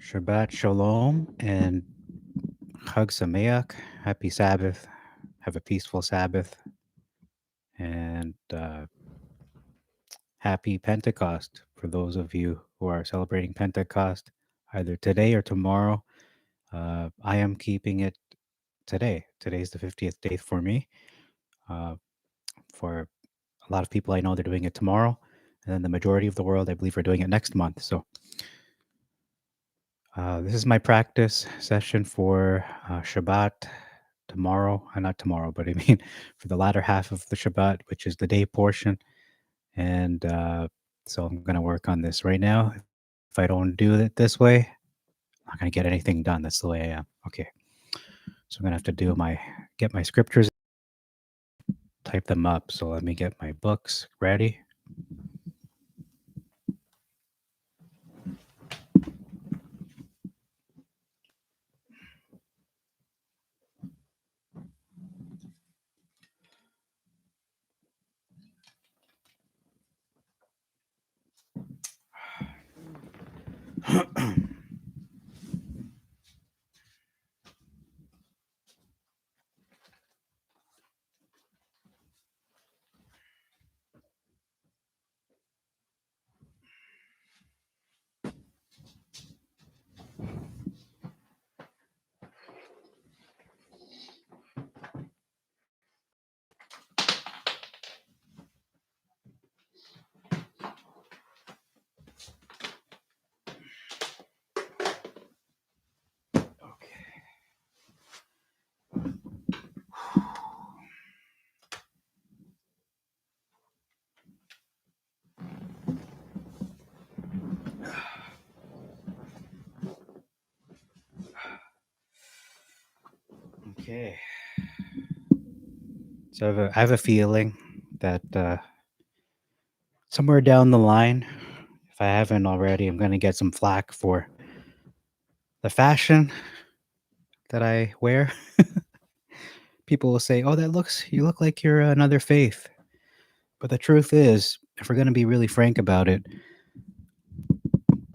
Shabbat Shalom and Chag Sameach. Happy Sabbath. Have a peaceful Sabbath. And happy Pentecost for those of you who are celebrating Pentecost either today or tomorrow. I am keeping it today. Today's the 50th day for me. Uh, for a lot of people, I know they're doing it tomorrow. And then the majority of the world, I believe, are doing it next month. So this is my practice session for Shabbat tomorrow. Not tomorrow, but I mean for the latter half of the Shabbat, which is the day portion. And so I'm going to work on this right now. If I don't do it this way, I'm not going to get anything done. That's the way I am. Okay. So I'm going to have to get my scriptures, type them up. So let me get my books ready. Okay. Okay. So I have a feeling that somewhere down the line, if I haven't already, I'm going to get some flack for the fashion that I wear. People will say, "Oh, you look like you're another faith." But the truth is, if we're going to be really frank about it,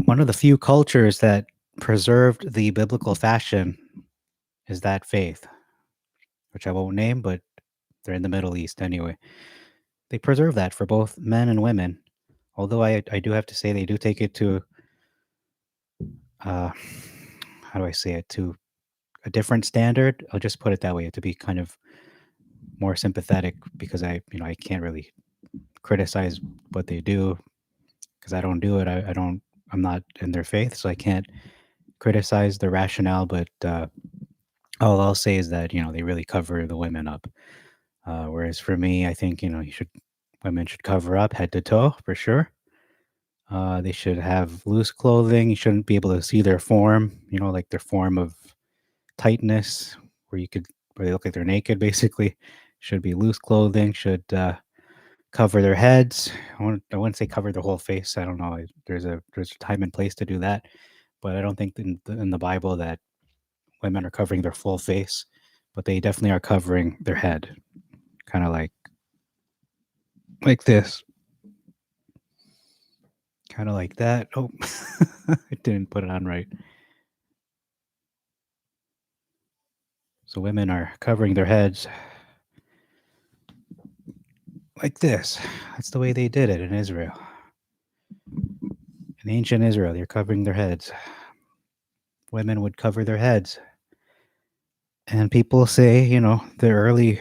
one of the few cultures that preserved the biblical fashion is that faith, which I won't name, but they're in the Middle East anyway. They preserve that for both men and women. Although I do have to say they do take it to, uh, how do I say it, to a different standard. I'll just put it that way to be kind of more sympathetic because I can't really criticize what they do because I don't do it. I'm not in their faith, so I can't criticize the rationale. But all I'll say is that they really cover the women up. Whereas for me, I think women should cover up head to toe for sure. They should have loose clothing. You shouldn't be able to see their form. Like their form of tightness, where they look like they're naked. Basically, should be loose clothing. Should cover their heads. I wouldn't say cover their whole face. I don't know. There's a time and place to do that, but I don't think in the Bible that women are covering their full face, but they definitely are covering their head, kind of like this, kind of like that. Oh, I didn't put it on right. So women are covering their heads like this. That's the way they did it in Israel. In ancient Israel, they're covering their heads. Women would cover their heads. And people say, the early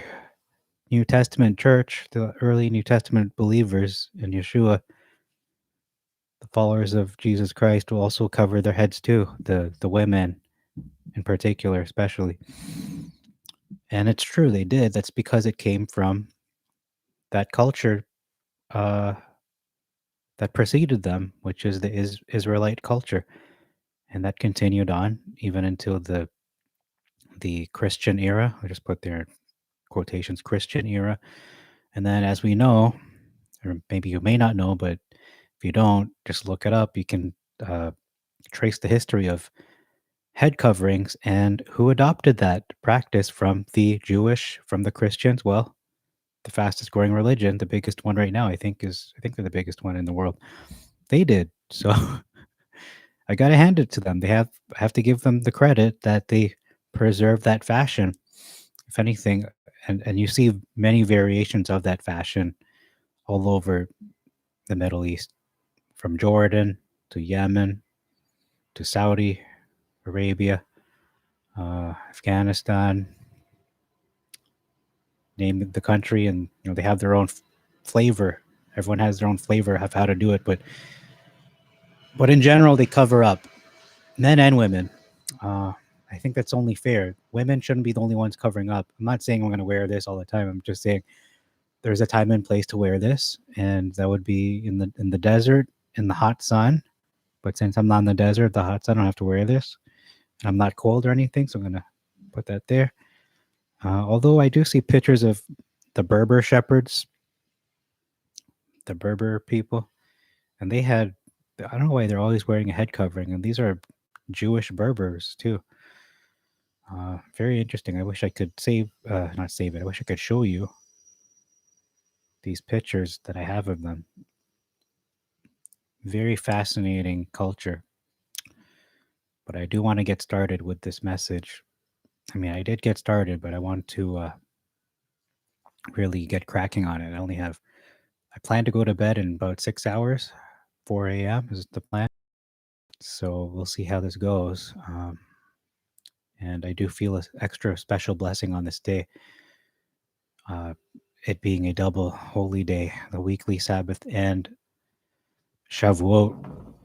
New Testament church, the early New Testament believers in Yeshua, the followers of Jesus Christ will also cover their heads too, the women in particular, especially. And it's true, they did. That's because it came from that culture uh, that preceded them, which is the Israelite culture. And that continued on even until the Christian era. I just put there quotations, Christian era. And then, as we know, or maybe you may not know, but if you don't, just look it up. You can uh, trace the history of head coverings and who adopted that practice from from the Christians. Well, the fastest growing religion, the biggest one right now, I think they're the biggest one in the world. They did. So I gotta hand it to them. Have to give them the credit that they preserve that fashion. If anything, and you see many variations of that fashion all over the Middle East, from Jordan to Yemen to Saudi Arabia, Afghanistan. Name the country, and they have their own flavor. Everyone has their own flavor of how to do it, but in general, they cover up, men and women. Uh, I think that's only fair. Women shouldn't be the only ones covering up. I'm not saying I'm going to wear this all the time. I'm just saying there's a time and place to wear this, and that would be in the desert, in the hot sun. But since I'm not in the desert, the hot sun, I don't have to wear this. And I'm not cold or anything, so I'm gonna put that there. Although I do see pictures of the Berber shepherds, the Berber people, and they had, I don't know why they're always wearing a head covering, and these are Jewish Berbers too. Very interesting. I wish I could not save it. I wish I could show you these pictures that I have of them. Very fascinating culture. But I do want to get started with this message. I mean, I did get started, but I want to really get cracking on it. I plan to go to bed in about 6 hours. 4 a.m. is the plan. So we'll see how this goes. And I do feel an extra special blessing on this day, uh, it being a double holy day, the weekly Sabbath and Shavuot,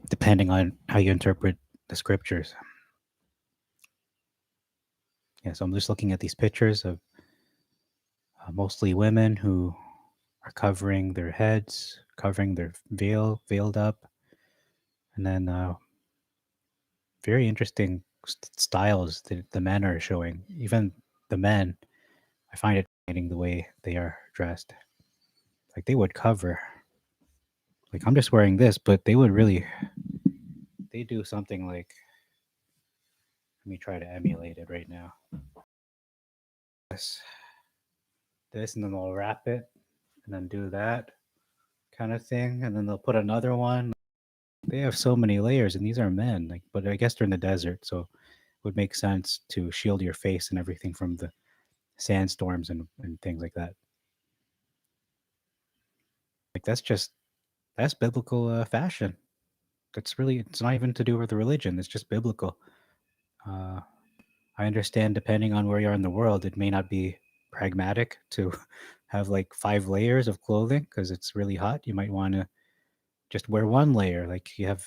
depending on how you interpret the scriptures. Yeah, so I'm just looking at these pictures of mostly women who are covering their heads, covering their veiled up, and then very interesting styles that the men are showing. Even the men, I find it fascinating the way they are dressed. Like they would cover. Like I'm just wearing this, but they do something like, let me try to emulate it right now. This, and then they'll wrap it, and then do that kind of thing, and then they'll put another one. They have so many layers, and these are men. Like, but I guess they're in the desert, so it would make sense to shield your face and everything from the sandstorms and things like that. Like that's biblical fashion. It's not even to do with the religion. It's just biblical. Uh, I understand depending on where you are in the world, it may not be pragmatic to have like 5 layers of clothing because it's really hot. You might want to just wear one layer. Like you have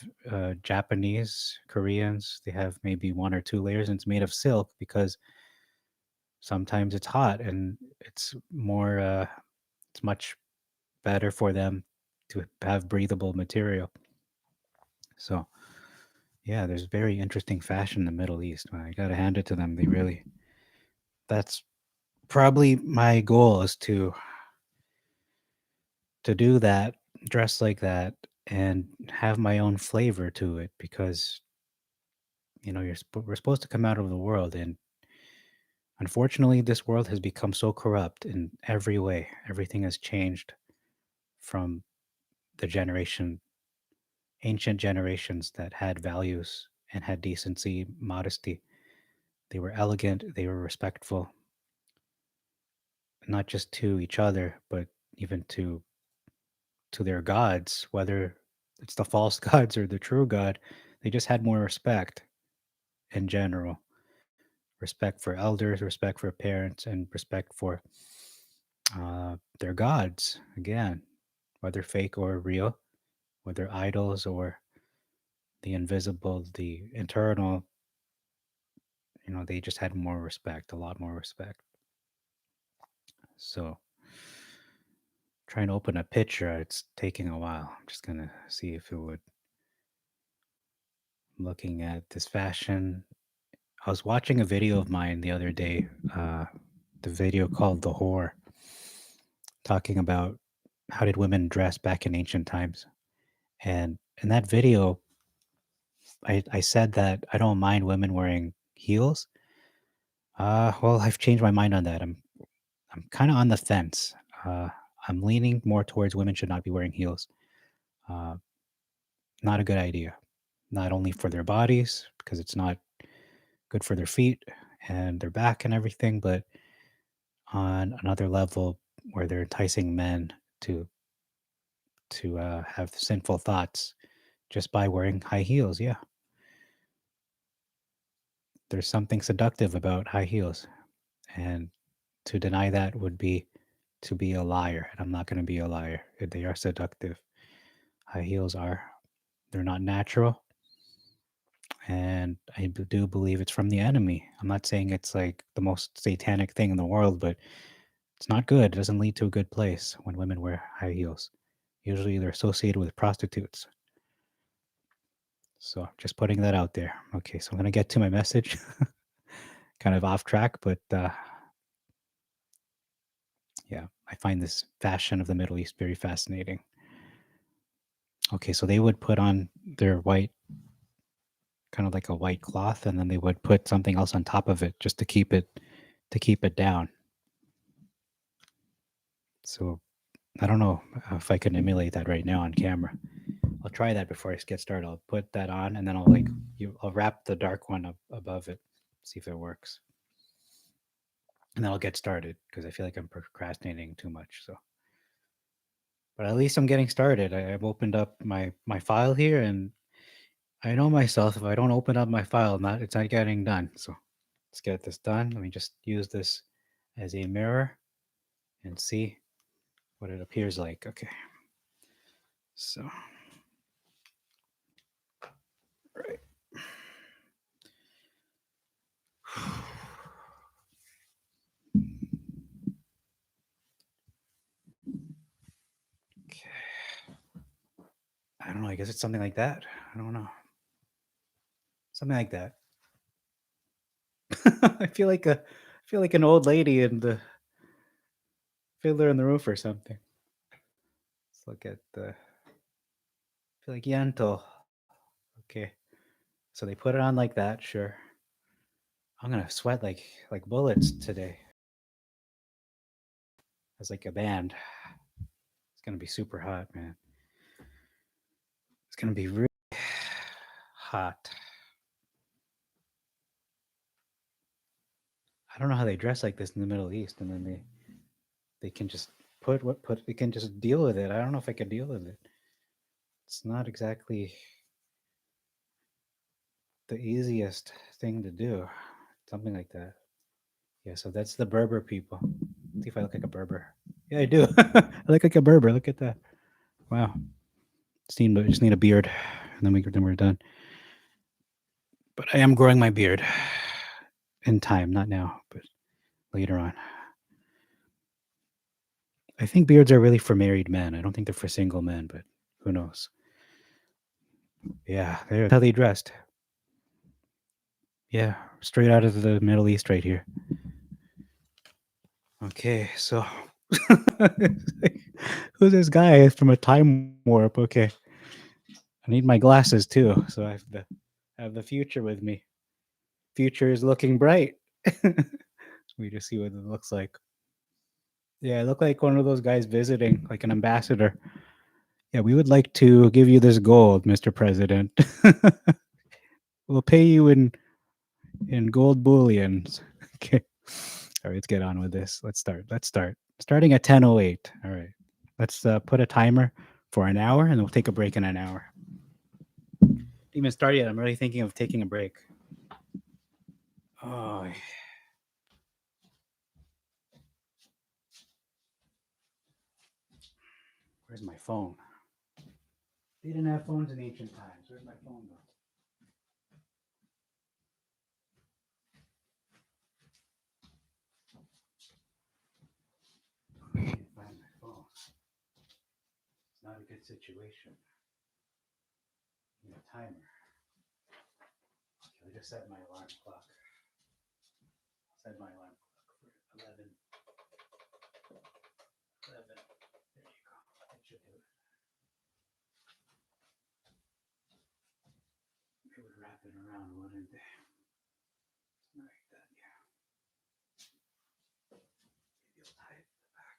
Japanese, Koreans, they have maybe 1 or 2 layers, and it's made of silk because sometimes it's hot and it's much better for them to have breathable material. So yeah, there's very interesting fashion in the Middle East. I gotta hand it to them. That's probably my goal is to do that, dress like that, and have my own flavor to it because we're supposed to come out of the world, and unfortunately, this world has become so corrupt in every way. Everything has changed from the ancient generations that had values and had decency, modesty. They were elegant, they were respectful, not just to each other, but even to their gods, whether it's the false gods or the true God. They just had more respect in general. Respect for elders, respect for parents, and respect for their gods. Again, whether fake or real, whether idols or the invisible, the eternal, they just had more respect, a lot more respect. So, trying to open a picture, it's taking a while. I'm just going to see if it would. Looking at this fashion. I was watching a video of mine the other day, the video called The Whore, talking about how did women dress back in ancient times. And in that video, I said that I don't mind women wearing heels. Well, I've changed my mind on that. I'm kind of on the fence. Uh, I'm leaning more towards women should not be wearing heels. Uh, Not a good idea. not only for their bodies, because it's not good for their feet and their back and everything, but on another level where they're enticing men to have sinful thoughts just by wearing high heels. Yeah, there's something seductive about high heels, and to deny that would be to be a liar, and I'm not going to be a liar. They are seductive. High heels are. They're not natural, and I do believe it's from the enemy. I'm not saying it's like the most satanic thing in the world, but it's not good. It doesn't lead to a good place when women wear high heels. Usually they're associated with prostitutes. So just putting that out there. Okay, so I'm going to get to my message. Kind of off track, but yeah, I find this fashion of the Middle East very fascinating. Okay, so they would put on their white, kind of like a white cloth, and then they would put something else on top of it just to keep it down. So I don't know if I can emulate that right now on camera. I'll try that before I get started. I'll put that on, and then I'll wrap the dark one up above it, see if it works, and then I'll get started because I feel like I'm procrastinating too much. So, but at least I'm getting started. I've opened up my file here, and I know myself. If I don't open up my file, it's not getting done. So let's get this done. Let me just use this as a mirror and see what it appears like. Okay. So, right. Okay. I don't know. I guess it's something like that. I don't know. Something like that. I feel like an old lady in the Fiddler in the Roof or something. Let's look at the. I feel like Yentl. Okay. So they put it on like that. Sure. I'm gonna sweat like bullets today. As like a band. It's gonna be super hot, man. It's gonna be really hot. I don't know how they dress like this in the Middle East, and then they can just put they can just deal with it. I don't know if I could deal with it. It's not exactly the easiest thing to do. Something like that. Yeah, so that's the Berber people. See if I look like a Berber. Yeah, I do. I look like a Berber. Look at that. Wow. Just need a beard, and then we're done. But I am growing my beard in time, not now, but later on. I think beards are really for married men. I don't think they're for single men, but who knows? Yeah, that's how they dressed. Yeah, straight out of the Middle East right here. Okay, so who's this guy from a time warp? Okay. I need my glasses too, so I have the future with me. Future is looking bright. We just see what it looks like. Yeah, I look like one of those guys visiting, like an ambassador. Yeah, we would like to give you this gold, Mr. President. We'll pay you in gold bullions. Okay. All right, let's get on with this. Let's start. Let's start. Starting at 10:08. All right. Let's put a timer for an hour, and then we'll take a break in an hour. Didn't even start yet. I'm really thinking of taking a break. Oh, where's my phone? They didn't have phones in ancient times. Where's my phone go? I can't find my phone. It's not a good situation. I need a timer. Okay, I just set my alarm clock. I'll set my alarm clock for 11. 11. There you go. That should do it. They would wrap it around, wouldn't they? Like that, yeah. Maybe I'll tie it to the back.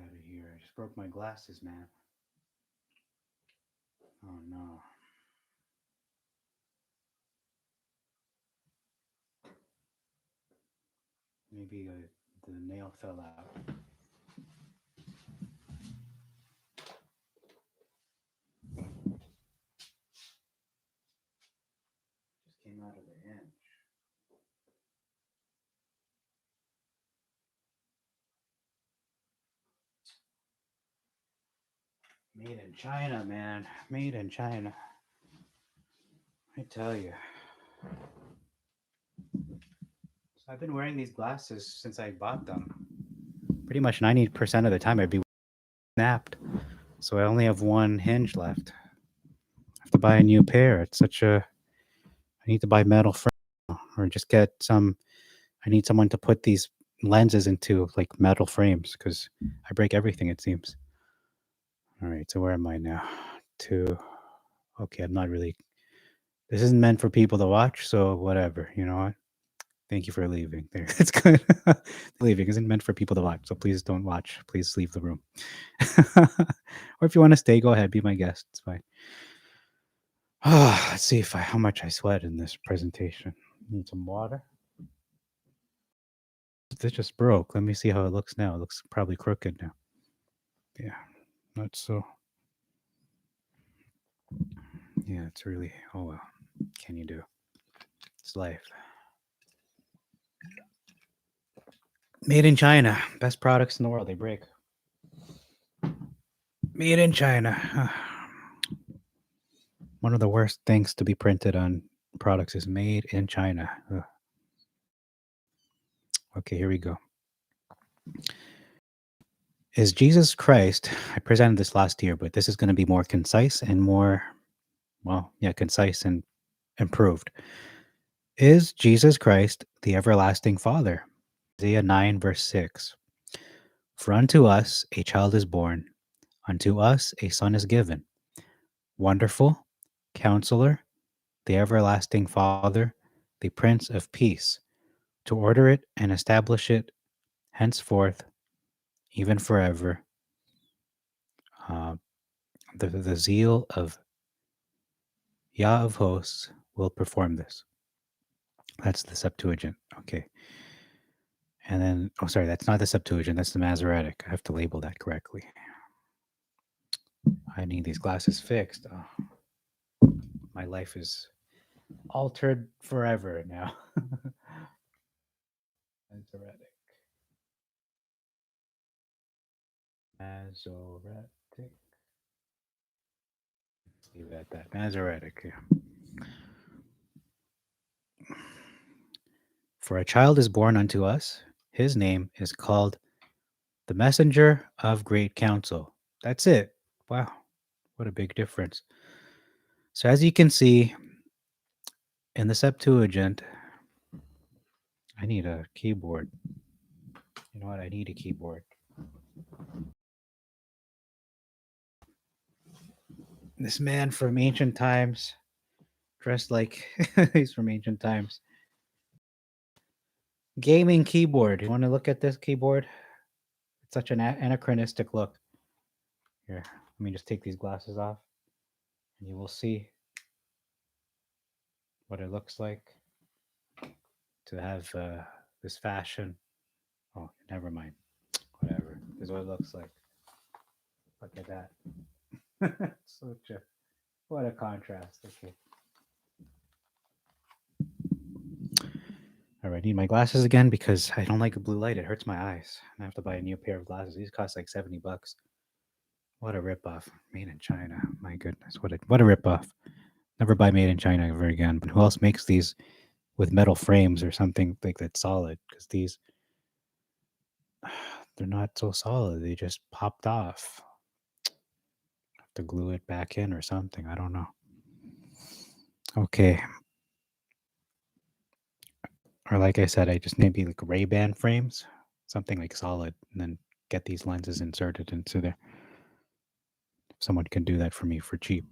out of here. I just broke my glasses, man. Oh no. Maybe the nail fell out. Just came out of the hinge. Made in China, man. Made in China. I tell you. So I've been wearing these glasses since I bought them. Pretty much 90% of the time I'd be snapped. So I only have one hinge left. I have to buy a new pair. It's such a. I need to buy metal frame or just get some. I need someone to put these lenses into like metal frames because I break everything, it seems. All right, so where am I now? To. Okay, I'm not really. This isn't meant for people to watch, so whatever. You know what? Thank you for leaving. There, it's good. Leaving isn't meant for people to watch, so please don't watch. Please leave the room. Or if you want to stay, go ahead. Be my guest. It's fine. Let's see if how much I sweat in this presentation. Need some water. This just broke. Let me see how it looks now. It looks probably crooked now. Yeah, not so. Yeah, it's really. Oh well. Can you do? It's life. Made in China. Best products in the world. They break. Made in China. One of the worst things to be printed on products is made in China. Ugh. Okay, here we go. Is Jesus Christ, I presented this last year, but this is going to be more concise and more, well, yeah, concise and improved. Is Jesus Christ the everlasting Father? Isaiah 9, verse 6. For unto us a child is born, unto us a son is given. Wonderful, Counselor, the everlasting Father, the Prince of Peace, to order it and establish it henceforth, even forever. Uh, the zeal of Yah of hosts will perform this. That's the Septuagint. Okay. And then, oh, sorry, that's not the Septuagint. That's the Masoretic. I have to label that correctly. I need these glasses fixed. Oh, my life is altered forever now. Masoretic. Masoretic. Let's leave it at that. Masoretic. Yeah. For a child is born unto us. His name is called the Messenger of Great Counsel. That's it. Wow. What a big difference. So, as you can see in the Septuagint, I need a keyboard. You know what? I need a keyboard. This man from ancient times, dressed like he's from ancient times. Gaming keyboard. You want to look at this keyboard? It's such an anachronistic look. Here, let me just take these glasses off, and you will see what it looks like to have this fashion. Oh, never mind. Whatever. This is what it looks like. Look at that. Such a what a contrast. Okay. All right, I need my glasses again because I don't like the blue light. It hurts my eyes. I have to buy a new pair of glasses. These cost like $70. What a ripoff. Made in China. My goodness. What a ripoff. Never buy made in China ever again. But who else makes these with metal frames or something like that's solid? Because these they're not so solid. They just popped off. Have to glue it back in or something. I don't know. Okay. Or like I said, I just maybe like Ray-Ban frames, something like solid, and then get these lenses inserted into there. Someone can do that for me for cheap.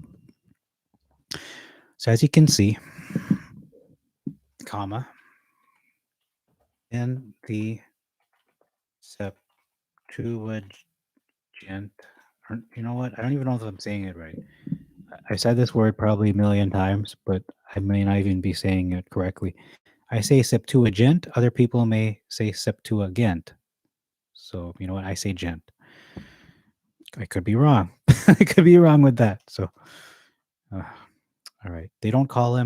So as you can see, comma, in the Septuagint, Gent. You know what? I don't even know if I'm saying it right. I said this word probably a million times, but I may not even be saying it correctly. I say Septuagint. Other people may say Septuagint. So you know what? I say gent. I could be wrong. I could be wrong with that. So, uh, all right. They don't call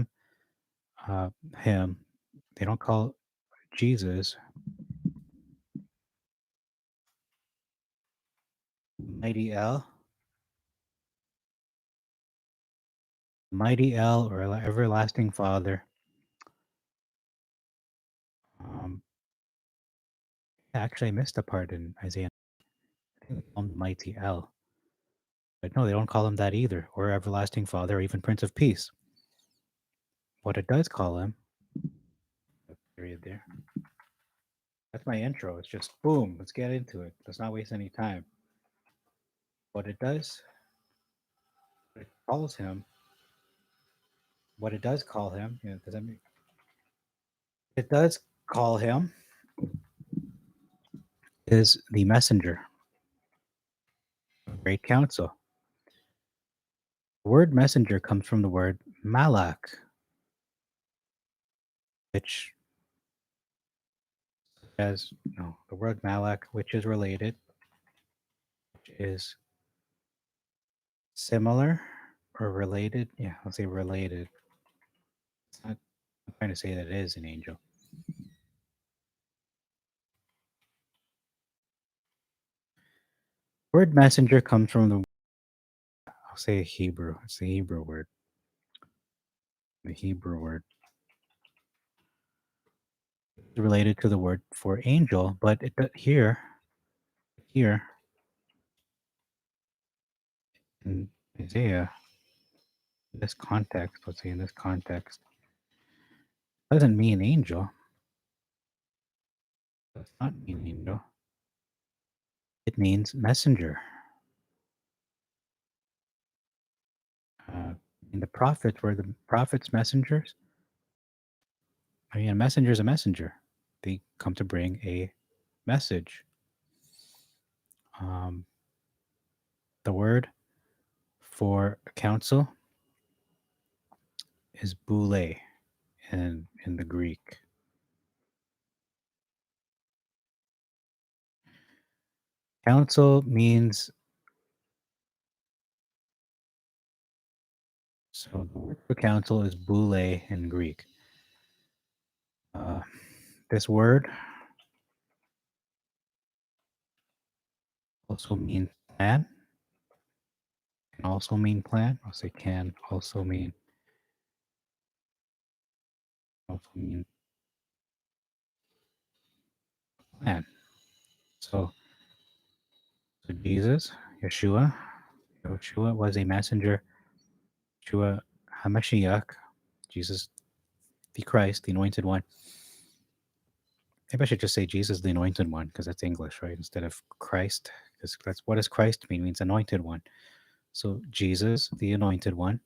uh, him. They don't call Jesus Mighty El, Mighty El, or Everlasting Father. Um, actually, I missed a part in Isaiah. I think they call him Mighty El, but no, they don't call him that either, or Everlasting Father, or even Prince of Peace. What it does call him, period there. That's my intro. It's just boom. Let's get into it. Let's not waste any time. What it does, it calls him. What it does call him. Does that mean it does call him is the messenger, great counsel. The word messenger comes from the word malak, which has no the word malak, which is related, which is similar or related. Yeah, I'll say related. It's not, I'm trying to say that it is an angel. Word messenger comes from the I'll say Hebrew. It's the Hebrew word. The Hebrew word is related to the word for angel, but here in Isaiah, in this context, let's say in this context, doesn't mean angel. Does not mean angel. It means messenger. Uh, and the prophets were the prophets messengers. I mean, a messenger is a messenger. They come to bring a message. Um, the word for counsel is boule in the Greek. Counsel means so the word for counsel is boule in Greek. Uh, this word also means plan. Can also mean plan. I'll say can also mean plan. So, so Jesus, Yeshua was a messenger. Yeshua Hamashiach, Jesus the Christ, the Anointed One. Maybe I should just say Jesus the Anointed One because that's English, right? Instead of Christ, because that's what does Christ mean? It means Anointed One. So Jesus the Anointed One,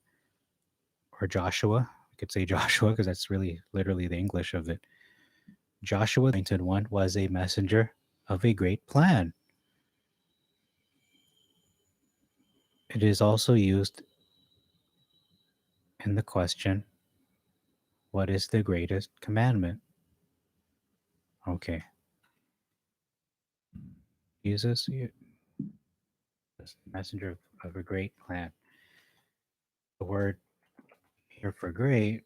or Joshua. We could say Joshua because that's really literally the English of it. Joshua the Anointed One was a messenger of a great plan. It is also used in the question, what is the greatest commandment? Okay. Jesus is the messenger of a great plan. The word here for great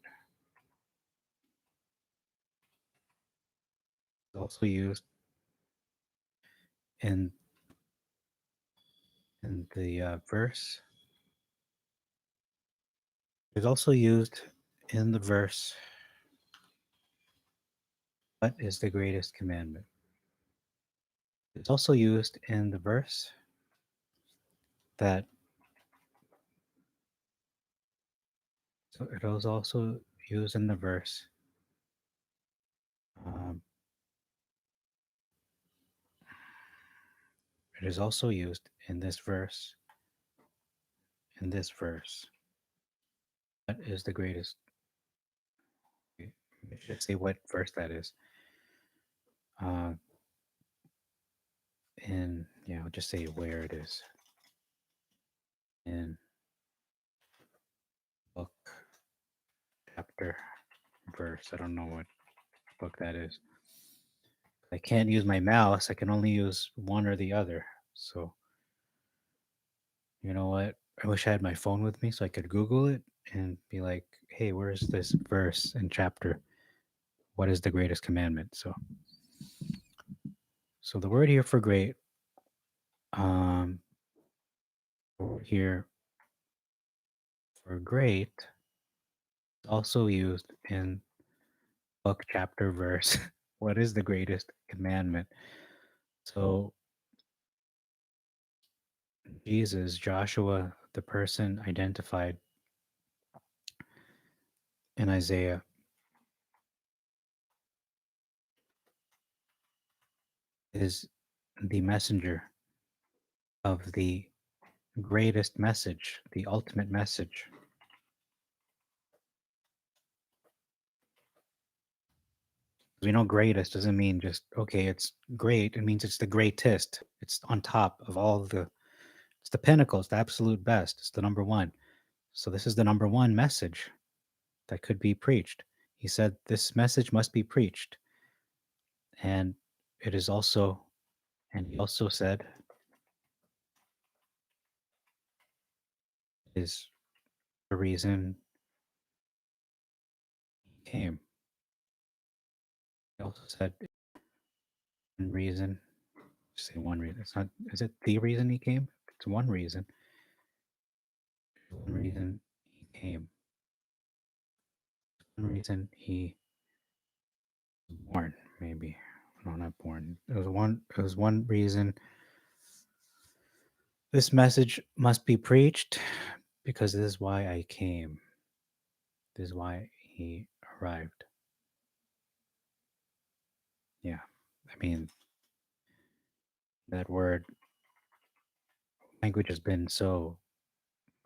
is also used in the verse. It's also used in the verse, what is the greatest commandment? It's also used in the verse that, so it was also used in the verse. Um, it is also used in this verse. In this verse, what is the greatest? I should say what verse that is. Uh, in Yeah, I'll just say where it is in book, chapter, verse. I don't know what book that is. I can't use my mouse. I can only use one or the other. So, you know what? I wish I had my phone with me so I could Google it and be like, hey, where's this verse and chapter? What is the greatest commandment? So the word here for great, um, here for great is also used in book, chapter, verse. What is the greatest commandment? So Jesus, Joshua, the person identified in Isaiah, is the messenger of the greatest message, the ultimate message. We know greatest doesn't mean just, okay, it's great. It means it's the greatest. It's on top of all the, it's the pinnacle. It's the absolute best. It's the number one. So this is the number one message that could be preached. He said this message must be preached. And it is also, and he also said, is the reason he came. He also said one reason, just say one reason. It's not, is it the reason he came? It's one reason. One reason he came. One reason he was born, maybe. No, not born. It was one reason this message must be preached because this is why I came. This is why he arrived. Yeah. I mean, that word language has been so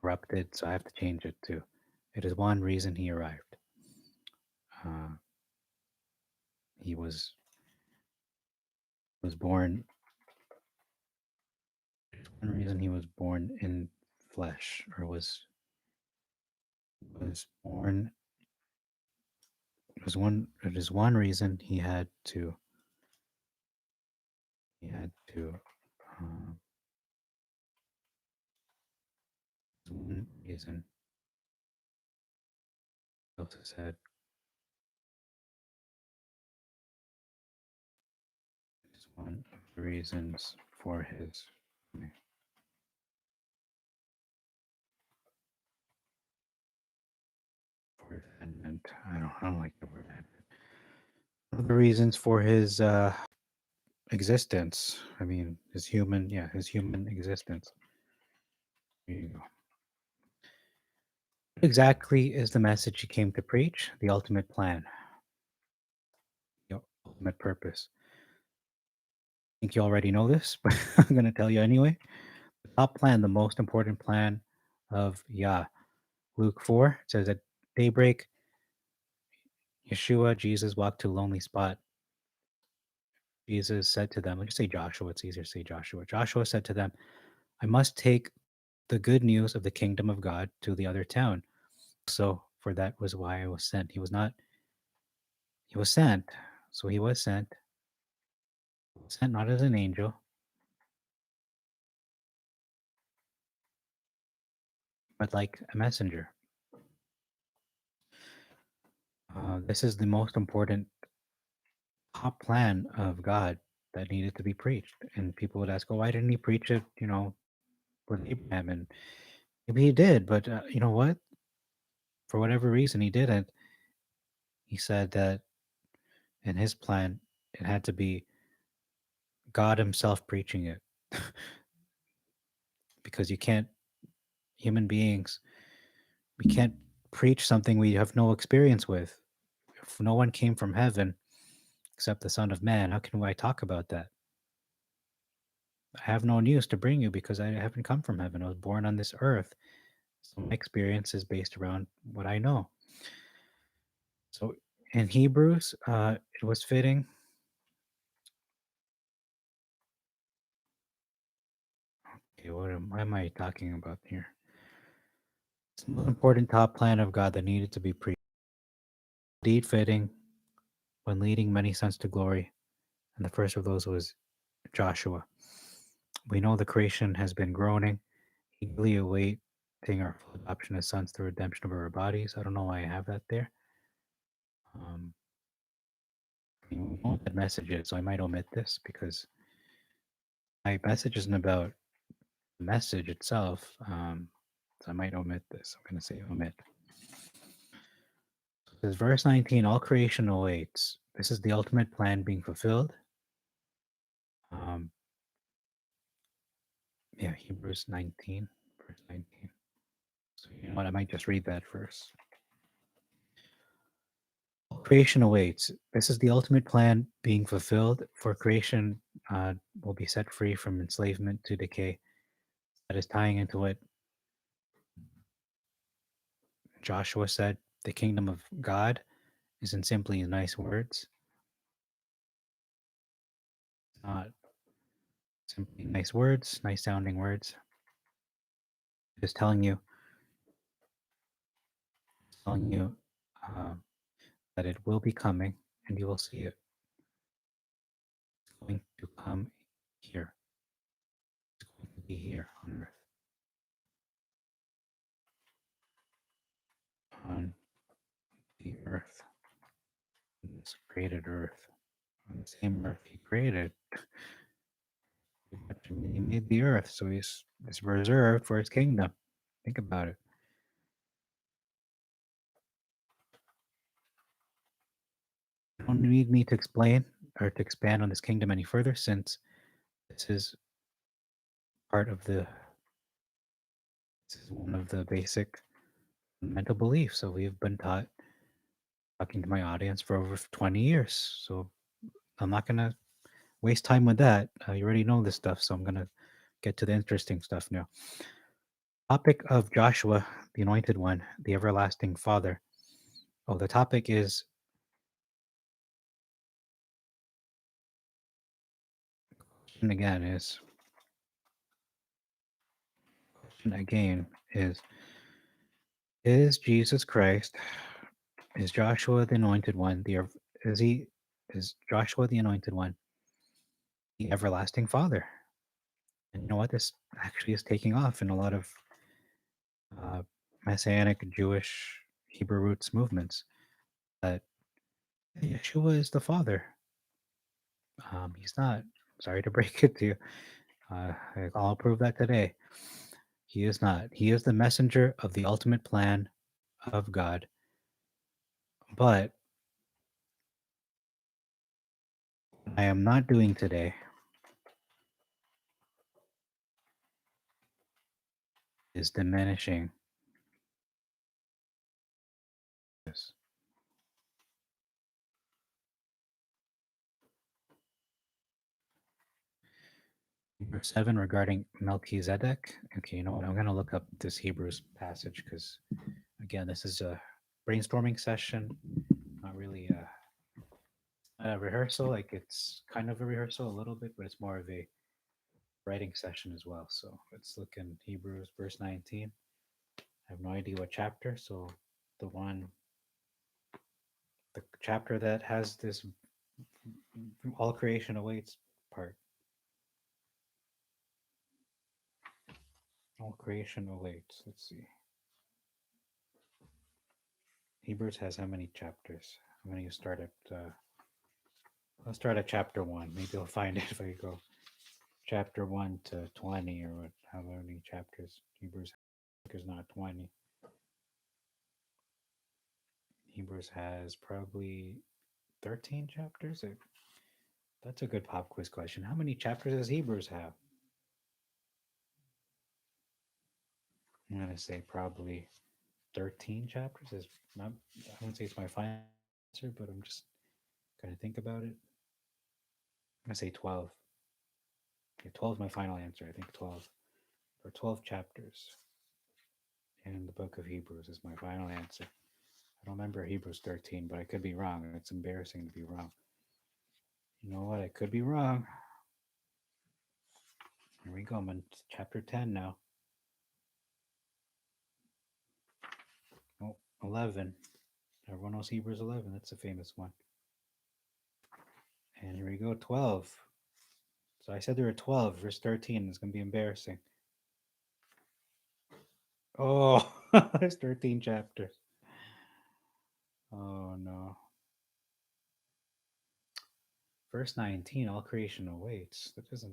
corrupted, so I have to change it to it is one reason he arrived. Uh, he was born. One reason he was born in flesh, or was born. It was one. It is one reason he had to. He had to. Um, one reason. He also said is one of the reasons for his for his advent. I don't like the word advent. One of the reasons for his existence. I mean, his human, yeah, his human existence. There you go. What exactly is the message he came to preach? The ultimate plan, the ultimate purpose. I think you already know this, but I'm going to tell you anyway. The top plan, the most important plan of Yah. Luke 4 says at daybreak, Yeshua, Jesus, walked to a lonely spot. Jesus said to them, let's just say Joshua, it's easier to say Joshua. Joshua said to them, I must take the good news of the kingdom of God to the other town. So, for that was why I was sent. He was sent. So he was sent not as an angel, but like a messenger. This is the most important top plan of God that needed to be preached. And people would ask, oh, why didn't he preach it, with Abraham? And maybe he did, but you know what? For whatever reason, he didn't. He said that in his plan, it had to be God himself preaching it. Because you can't, human beings, we can't preach something we have no experience with. If no one came from heaven except the Son of Man, how can I talk about that? I have no news to bring you because I haven't come from heaven. I was born on this earth. So my experience is based around what I know. So in Hebrews, it was fitting Why am I talking about here? It's the most important top plan of God that needed to be preached. Indeed fitting when leading many sons to glory, and the first of those was Joshua. We know the creation has been groaning, eagerly awaiting our full adoption as sons through redemption of our bodies. I don't know why I have that there. Um, I mean, we know what that message is, so I might omit this because my message isn't about the message itself. So I might omit this. I'm going to say omit. It says verse 19, all creation awaits. This is the ultimate plan being fulfilled. Um, yeah, Hebrews 19, verse 19. So you know what? I might just read that verse. All creation awaits. This is the ultimate plan being fulfilled. For creation will be set free from enslavement to decay. That is tying into what Joshua said. The kingdom of God isn't simply nice words. It's not simply nice words, nice sounding words. It's telling you uh, that it will be coming, and you will see it. It's going to come here. It's going to be here on earth. On the earth. This created earth. On the same earth he created. He made the earth, so it's reserved for his kingdom. Think about it. You don't need me to explain or to expand on this kingdom any further, since this is part of the this is one of the basic fundamental beliefs. So we've been taught, talking to my audience for over 20 years. So I'm not gonna waste time with that. You already know this stuff, so I'm gonna get to the interesting stuff now. Topic of Joshua, the anointed one, the everlasting father. Oh, the topic is, question again is, question again is Jesus Christ, is Joshua the anointed one, is he, is Joshua the anointed one, the everlasting father? And you know what? This actually is taking off in a lot of uh, Messianic Jewish Hebrew roots movements, that Yeshua is the father. He's not. Sorry to break it to you. I'll prove that today. He is not. He is the messenger of the ultimate plan of God. But what I am not doing today is diminishing this. Verse 7 regarding Melchizedek. Okay, you know what? I'm going to look up this Hebrews passage because, again, this is a brainstorming session, not really a rehearsal. Like, it's kind of a rehearsal a little bit, but it's more of a writing session as well. So let's look in Hebrews, verse 19. I have no idea what chapter. So the one, the chapter that has this all creation awaits part. All creation awaits. Let's see. Hebrews has how many chapters? I'm going to start at, I'll start at chapter 1. Maybe I'll find it if I go chapter 1 to 20 or what, how many chapters Hebrews is not 20. Hebrews has probably 13 chapters. That's a good pop quiz question. How many chapters does Hebrews have? I'm going to say probably 13 chapters. Is not, I wouldn't say it's my final answer, but I'm just going to think about it. I'm going to say 12. Okay, 12 is my final answer. I think 12. Or 12 chapters in the book of Hebrews is my final answer. I don't remember Hebrews 13, but I could be wrong. It's embarrassing to be wrong. You know what? I could be wrong. Here we go. I'm on chapter 10 now. Oh, 11. Everyone knows Hebrews 11. That's a famous one. And here we go, 12. So I said there were 12. Verse 13 is going to be embarrassing. Oh, there's 13 chapters. Oh, no. Verse 19, all creation awaits. That's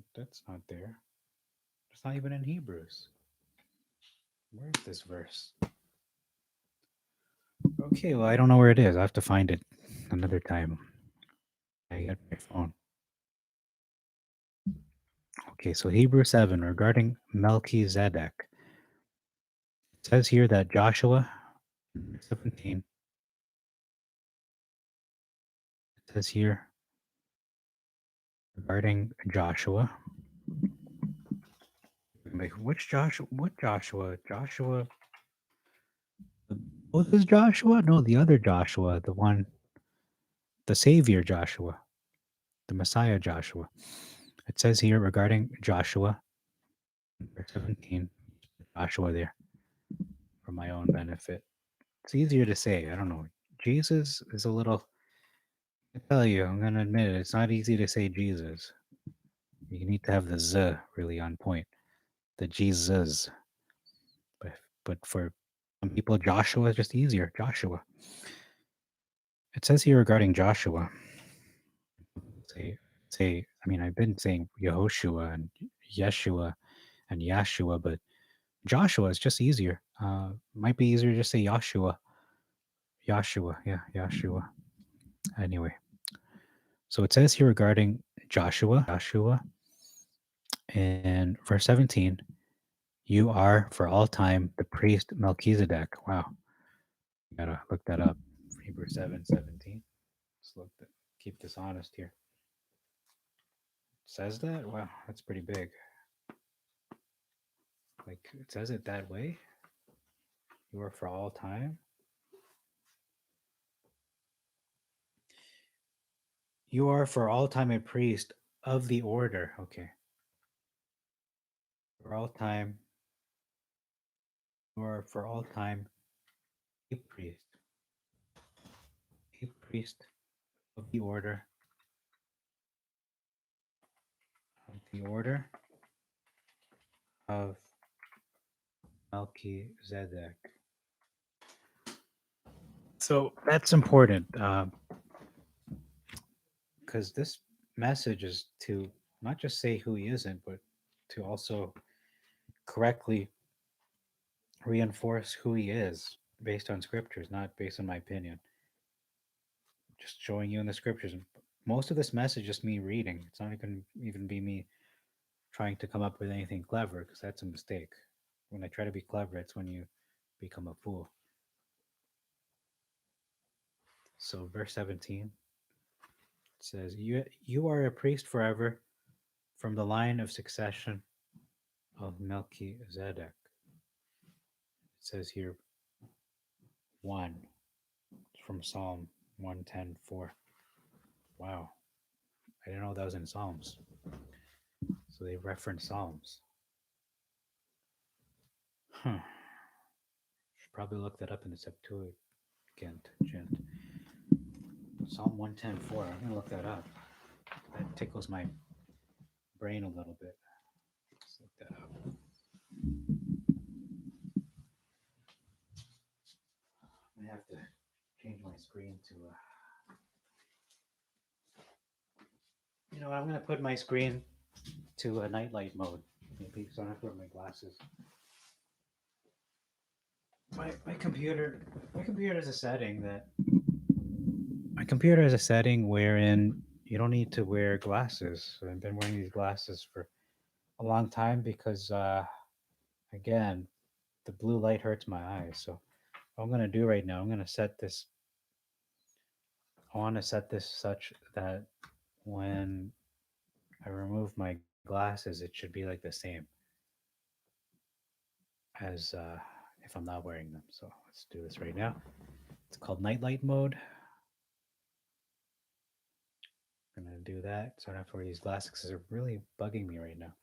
not there. It's not even in Hebrews. Where's this verse? Okay, well, I don't know where it is. I have to find it another time. I got my phone. Okay, so Hebrew 7 regarding Melchizedek. It says here that Joshua 17, it says here regarding Joshua. Like, which Joshua? What Joshua? Joshua? Moses Joshua? No, the other Joshua, the one, the Savior Joshua, the Messiah Joshua. It says here regarding Joshua, verse 17, Joshua there for my own benefit. It's easier to say. I don't know. Jesus is a little, I tell you, I'm going to admit it. It's not easy to say Jesus. You need to have the Z really on point. The Jesus. But, but for some people, Joshua is just easier. Joshua. It says here regarding Joshua, I mean, I've been saying Yehoshua and Yeshua and Yashua, but Joshua is just easier. Might be easier to just say Yahshua. Yahshua, yeah, Yahshua. Anyway, so it says here regarding Joshua, in verse 17, you are for all time the priest Melchizedek. Wow, gotta look that up. Hebrews 7:17. Let's keep this honest here. It says that? Wow, that's pretty big. Like, it says it that way? You are for all time? You are for all time a priest of the order. Okay. For all time, you are for all time a priest. A priest of the order of Melchizedek. So that's important because this message is to not just say who he isn't, but to also correctly reinforce who he is based on scriptures, not based on my opinion. Just showing you in the scriptures. Most of this message is me reading. It's not going to even be me trying to come up with anything clever because that's a mistake. When I try to be clever, it's when you become a fool. So verse 17 says, you are a priest forever from the line of succession of Melchizedek. It says here 1. It's from Psalm 110:4. Wow. I didn't know that was in Psalms. So they reference Psalms. Huh. Should probably look that up in the Septuagint. Psalm 110:4. I'm going to look that up. That tickles my brain a little bit. Let's look that up. I have to change my screen to I'm gonna put my screen to a nightlight mode. Maybe so I don't have to wear my glasses. My computer has a setting that my computer has a setting wherein you don't need to wear glasses. So I've been wearing these glasses for a long time because again the blue light hurts my eyes. So what I'm gonna do right now, I'm gonna set this. I want to set this such that when I remove my glasses, it should be like the same as if I'm not wearing them. So let's do this right now. It's called nightlight mode. I'm gonna do that so I don't have to wear these glasses because they're really bugging me right now.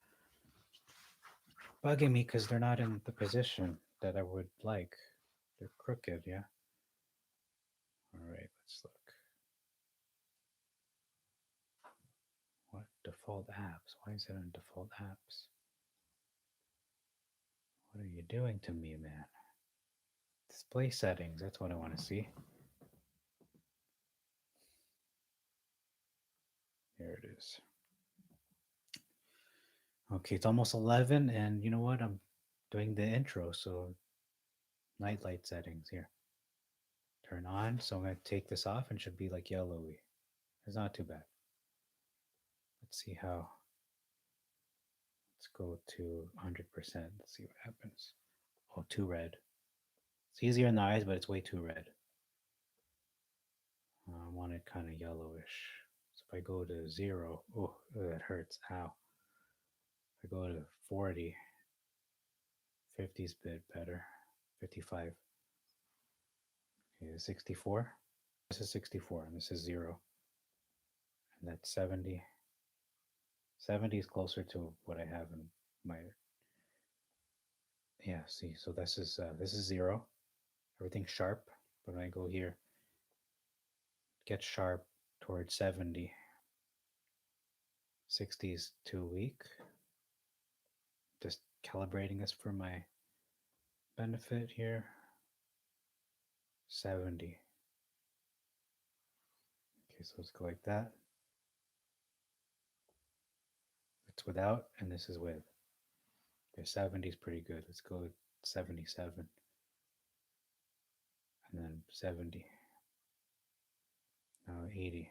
bugging me because they're not in the position that I would like. They're crooked, yeah? All right, let's look. What default apps? Why is it on default apps? What are you doing to me, man? Display settings, that's what I want to see. Here it is. Okay, it's almost 11, and you know what? I'm doing the intro, so nightlight settings here. Turn on, so I'm going to take this off and should be like yellowy. It's not too bad. Let's see how. Let's go to 100%. Let's see what happens. Oh, too red. It's easier in the eyes, but it's way too red. I want it kind of yellowish. So if I go to 0, oh, that hurts. Ow. If I go to 40, 50 is a bit better. 55. Okay, 64. This is 64, and this is 0. And that's 70. 70 is closer to what I have in my. Yeah, see, so this is 0. Everything's sharp. But when I go here, get sharp towards 70. 60 is too weak. Just calibrating this for my benefit here. 70. Okay, so let's go like that. It's without, and this is with. Okay, 70 is pretty good. Let's go 77. And then 70. Now 80.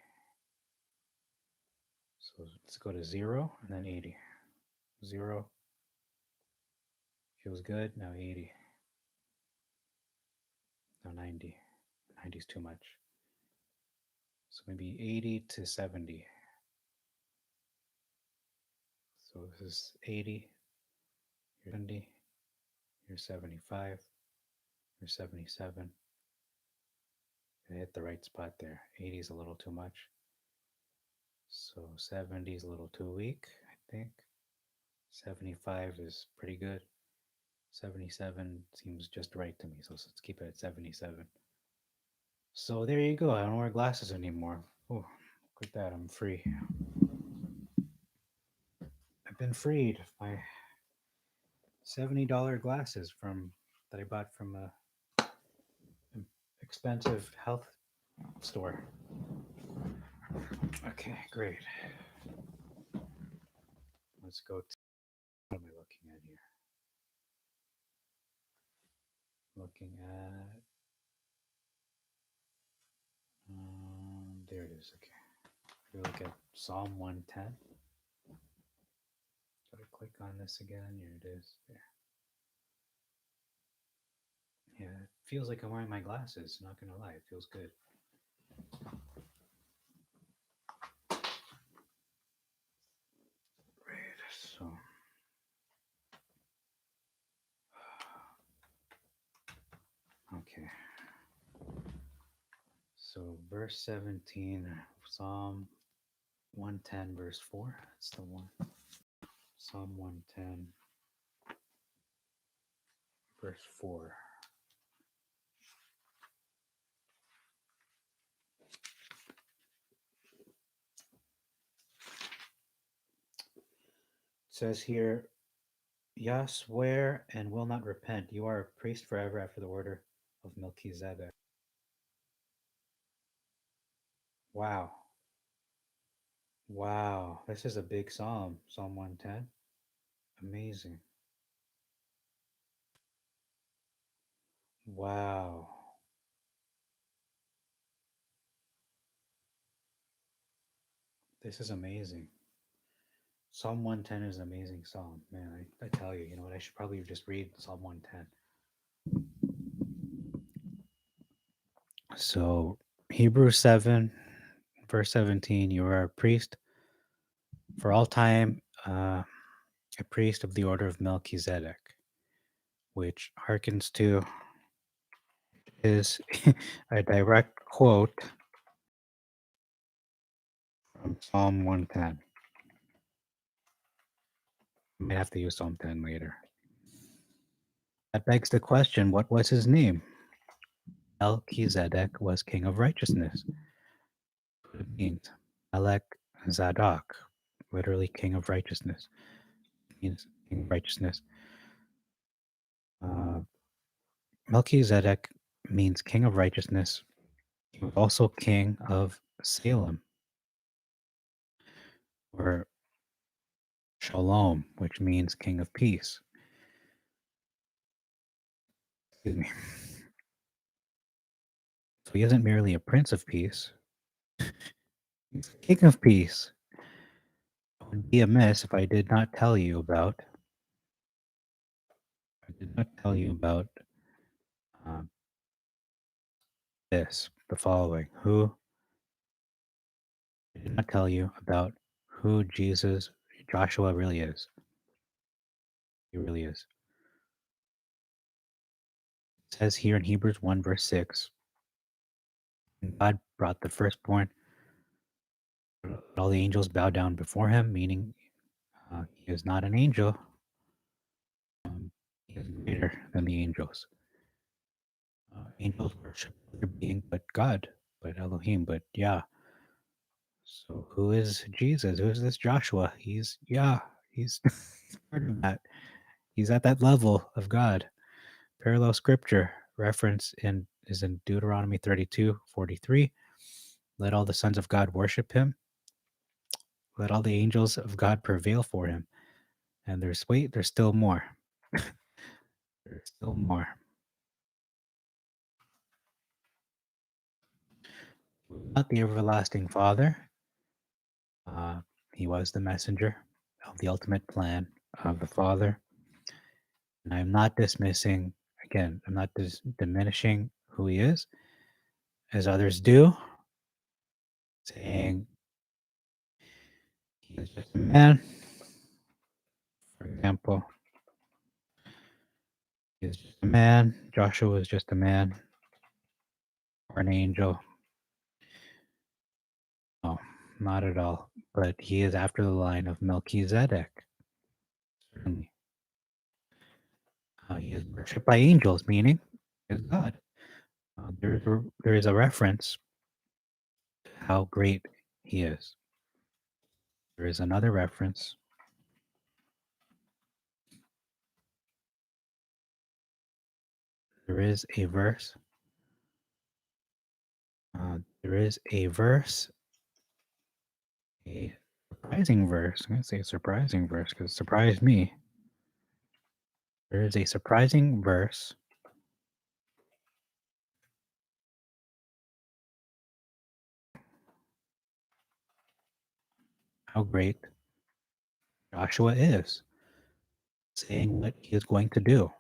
So let's go to 0 and then 80. 0 feels good. Now 80. Now 90. 90 is too much. So maybe 80 to 70. So this is 80. You're 70. You're 75. You're 77. I hit the right spot there. 80 is a little too much. So 70 is a little too weak, I think. 75 is pretty good. 77 seems just right to me. So let's keep it at 77. So there you go. I don't wear glasses anymore. Oh, look at that. I'm free. I've been freed of my $70 glasses from that I bought from a expensive health store. Okay, great. Let's go to what am I looking at here? Looking at there it is. Okay. We look at Psalm 110. Gotta click on this again. Here it is. There. Yeah, it feels like I'm wearing my glasses. Not gonna lie, it feels good. Right. So. Okay. So verse 17, Psalm 110, verse 4. That's the one. Psalm 110, verse 4. It says here, Yah swear and will not repent. You are a priest forever after the order of Melchizedek. Wow. Wow. This is a big psalm. Psalm 110. Amazing. Wow. This is amazing. Psalm 110 is an amazing psalm. Man, I tell you, you know what? I should probably just read Psalm 110. So, Hebrews 7, verse 17, you are a priest for all time, a priest of the order of Melchizedek, which harkens to is a direct quote from Psalm 110. I might have to use Psalm 10 later. That begs the question, what was his name? Melchizedek was king of righteousness. It means Melech Zadok, literally king of righteousness. It means king of righteousness. Uh, Melchizedek means king of righteousness. He was also king of Salem, or Shalom, which means king of peace. Excuse me. So he isn't merely a prince of peace, he's a king of peace. It would be amiss if I did not tell you about um, the following. I did not tell you about who Joshua really is. He really is. It says here in Hebrews 1, verse 6, and God brought the firstborn, all the angels bow down before him, meaning he is not an angel. He is greater than the angels. Angels worship other being but God, but Elohim, but Yah. So who is Jesus? Who is this Joshua? He's Yah. He's part of that. He's at that level of God. Parallel scripture reference is in Deuteronomy 32:43. Let all the sons of God worship him. Let all the angels of God prevail for him. And there's still more. There's still more. Not the everlasting Father. Uh, he was the messenger of the ultimate plan of the Father. And I'm not dismissing, again, I'm not diminishing who he is, as others do, saying he is just a man. For example, he is just a man. Joshua is just a man or an angel. No, not at all. But he is after the line of Melchizedek. Certainly. He is worshipped by angels, meaning he is God. There is a reference to how great he is. There is another reference. There is a verse. There is a verse, a surprising verse. I'm going to say a surprising verse because it surprised me. There is a surprising verse how great Joshua is, saying what he is going to do.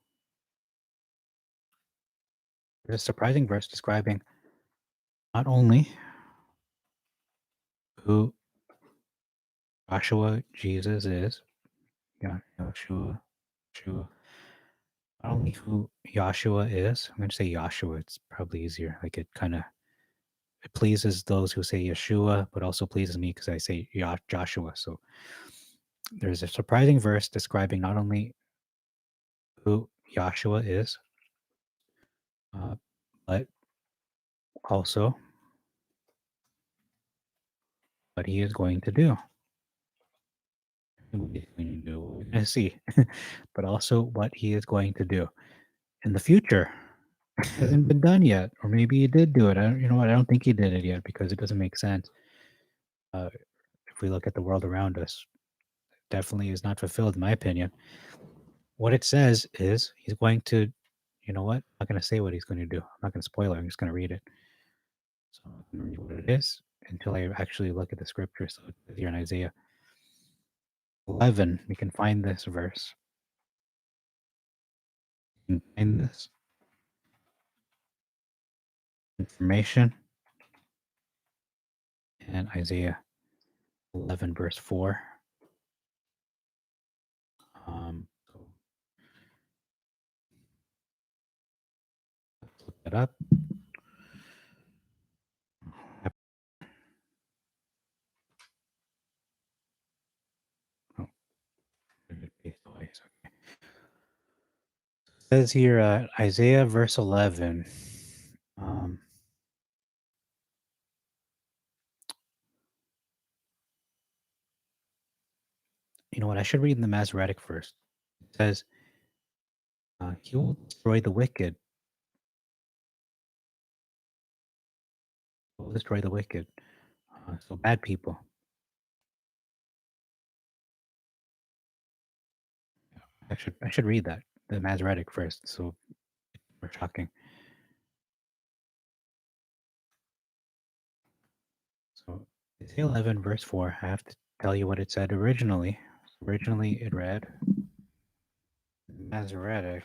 There's a surprising verse describing not only who Joshua Jesus is, Joshua, not only who Joshua is. I'm going to say Joshua. It's probably easier. Like it pleases those who say Yeshua, but also pleases me because I say Joshua. So there's a surprising verse describing not only who Joshua is, but also what he is going to do. We're going to see, but also what he is going to do in the future. It hasn't been done yet, or maybe he did do it. You know what? I don't think he did it yet because it doesn't make sense. If we look at the world around us, it definitely is not fulfilled, in my opinion. What it says is he's going to, you know what? I'm not going to say what he's going to do. I'm not going to spoil it. I'm just going to read it. So I'm going to read what it is until I actually look at the scripture. So here in Isaiah 11, we can find this verse. You can find this information in Isaiah 11, verse 4. So let's look that up. Oh, there's a paste twice. Okay. Says here, Isaiah verse 11. Um, you know what? I should read in the Masoretic first. It says, he will destroy the wicked. He will destroy the wicked. So bad people. I should read that, the Masoretic first. So we're shocking. So Isaiah 11 verse 4. I have to tell you what it said originally. Originally, it read, Masoretic.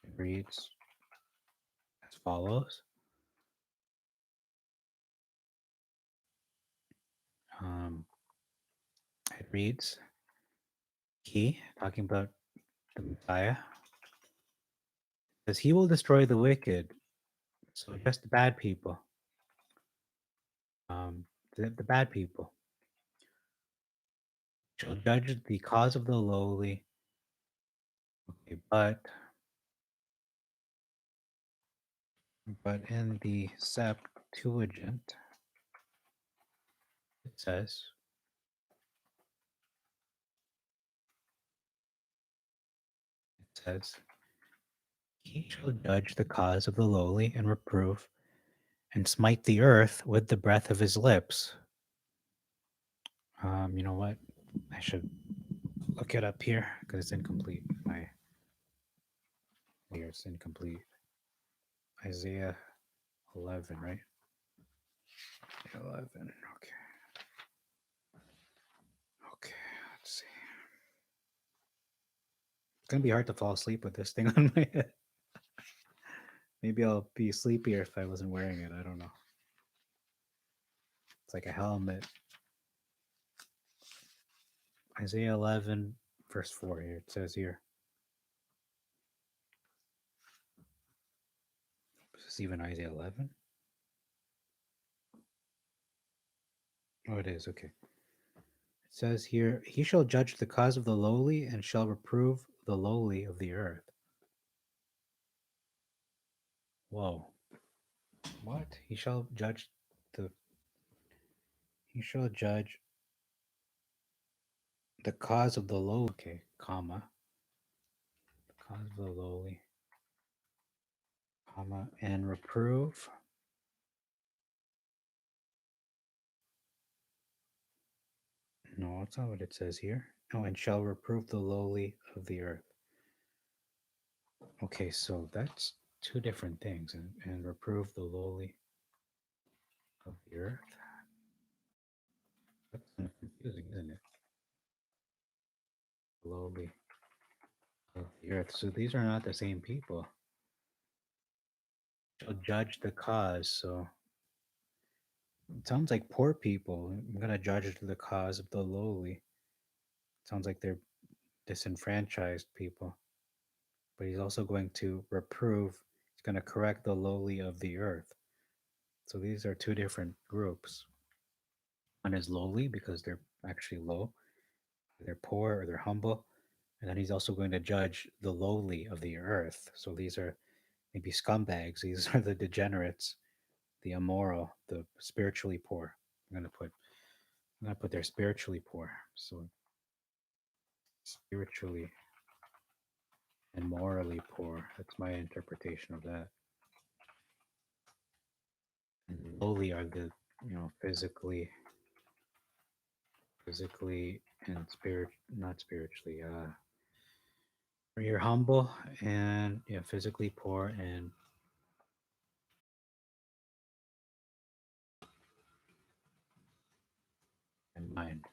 It reads as follows. Um, it reads, he, talking about the Messiah, says he will destroy the wicked. So just the bad people. The bad people shall judge the cause of the lowly. Okay, but in the Septuagint, it says, he shall judge the cause of the lowly and reprove and smite the earth with the breath of his lips. You know what? I should look it up here because it's incomplete. Here it's incomplete. Isaiah 11, right? 11. Okay. Okay. Let's see. It's gonna be hard to fall asleep with this thing on my head. Maybe I'll be sleepier if I wasn't wearing it. I don't know. It's like a helmet. Isaiah 11, verse 4 here. It says here. Is this even Isaiah 11? Oh, it is. Okay. It says here, he shall judge the cause of the lowly and shall reprove the lowly of the earth. Whoa. What? The he shall judge the cause of the lowly. Okay, comma. The cause of the lowly, comma, and reprove. No, that's not what it says here. Oh, and shall reprove the lowly of the earth. Okay, so that's two different things. And reprove the lowly of the earth. That's kind of confusing, isn't it? Lowly of the earth. So these are not the same people. Shall judge the cause. So it sounds like poor people. I'm gonna judge the cause of the lowly. Sounds like they're disenfranchised people. But he's also going to reprove. He's going to correct the lowly of the earth. So these are two different groups. One is lowly because they're actually low, they're poor or they're humble. And then he's also going to judge the lowly of the earth. So these are maybe scumbags. These are the degenerates, the immoral, the spiritually poor. I'm gonna put they're spiritually poor. So spiritually and morally poor. That's my interpretation of that. And lowly are the physically and not spiritually. You're humble and physically poor and mind.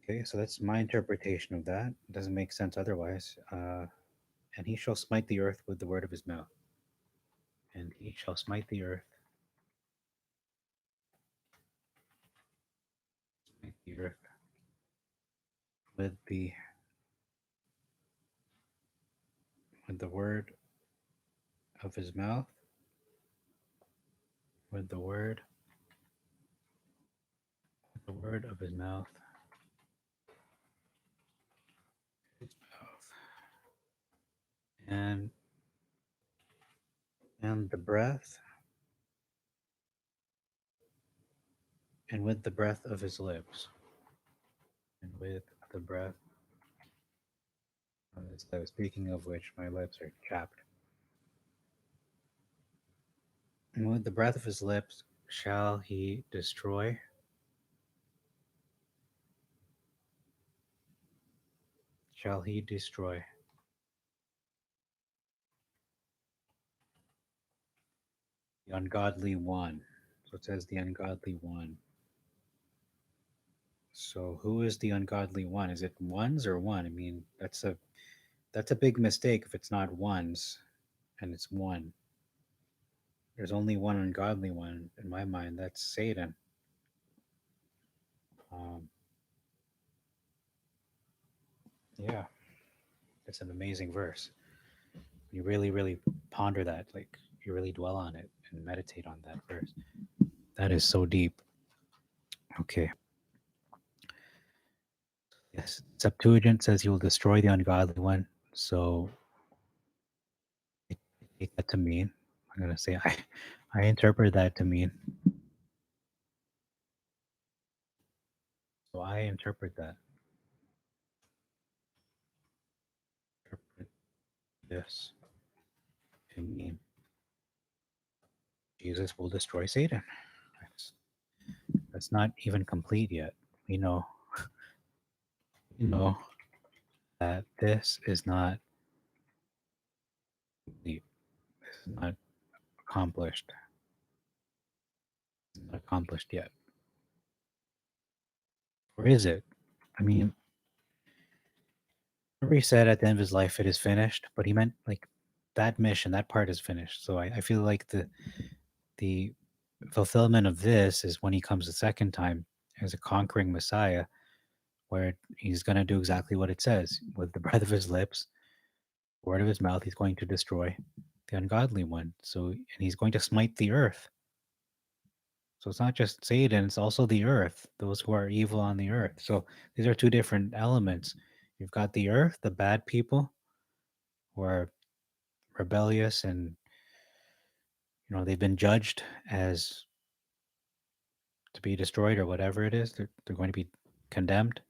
Okay, so that's my interpretation of that. It doesn't make sense otherwise. And he shall smite the earth with the word of his mouth. And he shall smite the earth, smite the earth with the word of his mouth, with the word of his mouth. and and the breath, and with the breath of his lips, and with the breath of his lips. Speaking of which, my lips are chapped. And with the breath of his lips shall he destroy. Shall he destroy the ungodly one? So it says the ungodly one. So who is the ungodly one? Is it ones or one? I mean, that's a big mistake if it's not ones and it's one. There's only one ungodly one in my mind. That's Satan. Um, yeah, it's an amazing verse. You really, really ponder that. Like you really dwell on it and meditate on that verse. That is so deep. Okay. Yes. Septuagint says he will destroy the ungodly one. So I take that to mean. I'm gonna say I interpret that to mean. So I interpret that. Interpret this to mean Jesus will destroy Satan. That's, that's not even complete yet. We know, we know that this is not complete. This is not accomplished. It's not accomplished yet. Or is it? I mean, remember he said at the end of his life, it is finished, but he meant like that mission, that part is finished. So I feel like the fulfillment of this is when he comes the second time as a conquering Messiah, where he's going to do exactly what it says with the breath of his lips, word of his mouth, he's going to destroy the ungodly one. So, and he's going to smite the earth. So it's not just Satan, it's also the earth, those who are evil on the earth. So these are two different elements. You've got the earth, the bad people who are rebellious and they've been judged as to be destroyed or whatever it is. They're going to be condemned.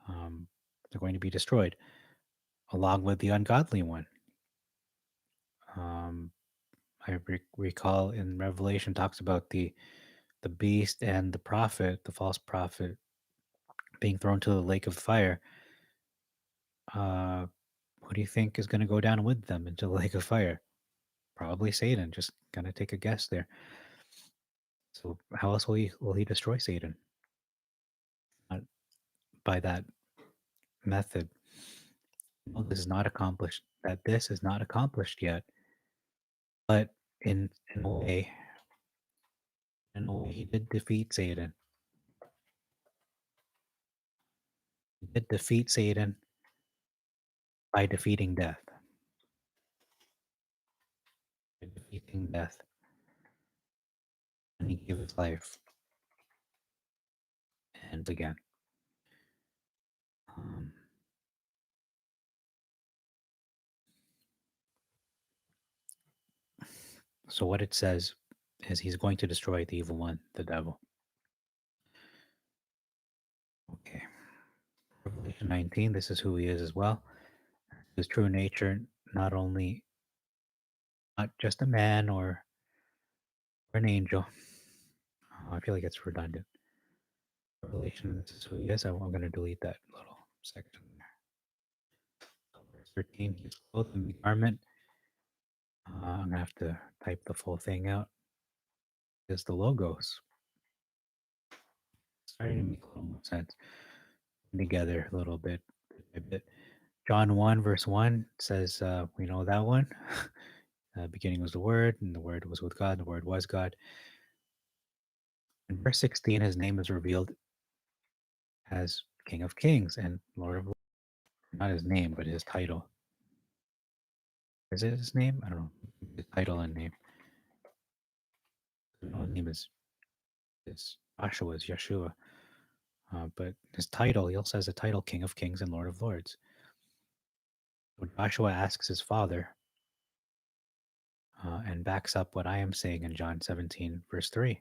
Um, they're going to be destroyed along with the ungodly one. Um, I recall in Revelation talks about the beast and the prophet, the false prophet, being thrown to the lake of fire. Uh, who do you think is going to go down with them into the lake of fire? Probably Satan. Just gonna take a guess there. So how else will he destroy Satan? Not by that method. No, this is not accomplished. That this is not accomplished yet. But in a way, he did defeat Satan. He did defeat Satan by defeating death. By defeating death, and he gave his life and again. Um, so what it says is he's going to destroy the evil one, the devil. Okay. Revelation 19, this is who he is as well. His true nature, not only not just a man or an angel. I feel like it's redundant. Revelation, this is who he is. I'm going to delete that little section there. Verse 13, he's clothed in the garment. I'm going to have to type the full thing out. Is the logos. Starting to make a little more sense. Together a little bit by bit. John 1, verse 1 says, we know that one. Beginning was the Word, and the Word was with God, and the Word was God. In verse 16, his name is revealed as King of Kings and Lord of Lords. Not his name, but his title. Is it his name? I don't know. His title and name. No, his name is Joshua, is Yeshua. But his title, he also has a title, King of Kings and Lord of Lords. When Joshua asks his father and backs up what I am saying in John 17, verse 3.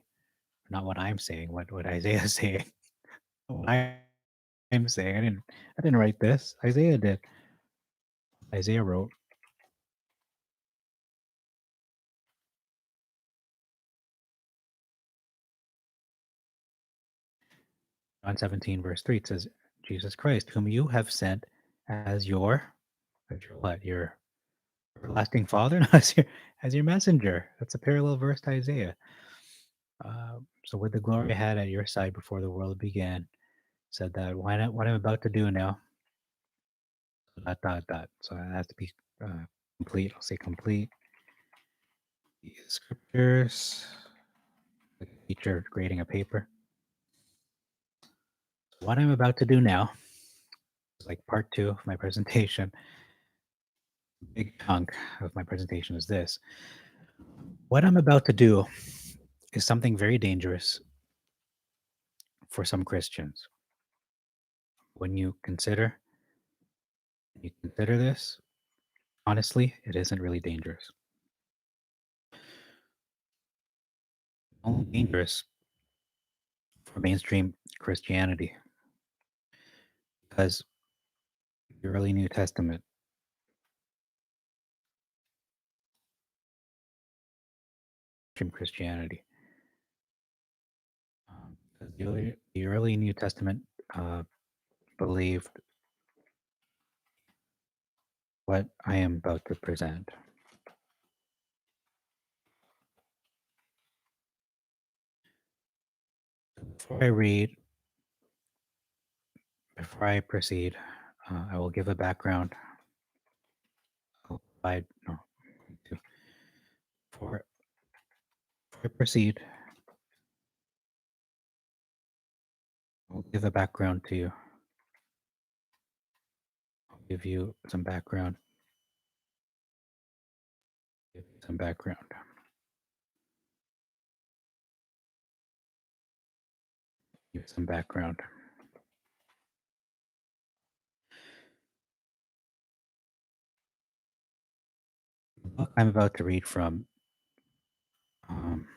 Not what I'm saying, what Isaiah is saying. What I'm saying. I didn't write this. Isaiah did. Isaiah wrote John 17, verse 3. It says, Jesus Christ, whom you have sent as your what? Your everlasting Father? No, as your messenger. That's a parallel verse to Isaiah. So with the glory I had at your side before the world began, said that why not what I'm about to do now. Dot. So it has to be complete. I'll say complete. The scriptures. The teacher grading a paper. What I'm about to do now is like part 2 of my presentation. Big chunk of my presentation is this. What I'm about to do is something very dangerous for some Christians. When you consider this, honestly, it isn't really dangerous. Only dangerous for mainstream Christianity because the early New Testament, mainstream Christianity, 'cause the early New Testament believed what I am about to present. Before I proceed, I will give a background. I'll provide no. Before, before I proceed, I'll give a background to you. I'll give you some background. Give you some background. Give you some background. The book I'm about to read from um,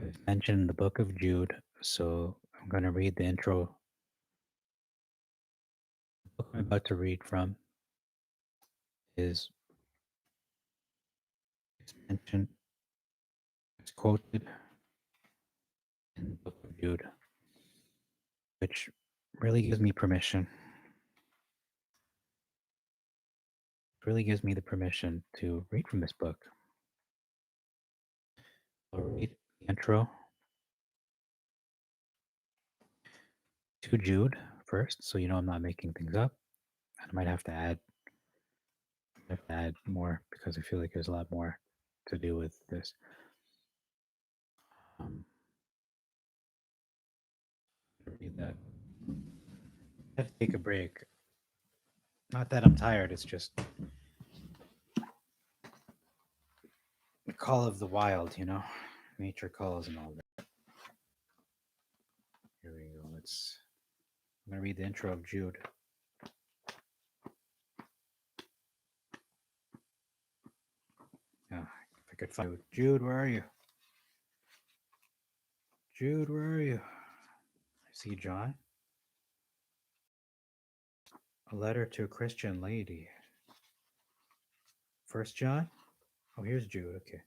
is mentioned in the book of Jude, so I'm going to read the intro. The book I'm about to read from is mentioned, it's quoted in the book of Jude, which really gives me permission. Really gives me the permission to read from this book. I'll read the intro to Jude first, so you know I'm not making things up. And I might have to add more because I feel like there's a lot more to do with this. Read that. I have to take a break. Not that I'm tired, it's just the call of the wild, you know? Nature calls and all that. Here we go. I'm going to read the intro of Jude. Yeah, if I could find Jude, where are you? Jude, where are you? I see John. A letter to a Christian lady. First John? Oh, here's Jude. Okay.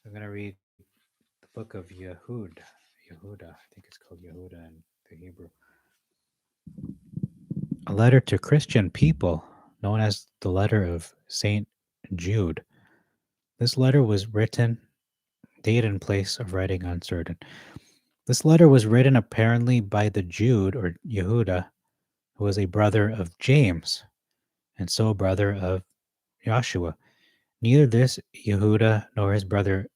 I'm going to read the book of Yehuda. I think it's called Yehuda in the Hebrew. A letter to Christian people, known as the letter of Saint Jude. This letter was written, date and place of writing uncertain. This letter was written apparently by the Jude or Yehuda, who was a brother of James, and so a brother of Joshua. Neither this Yehuda nor his brother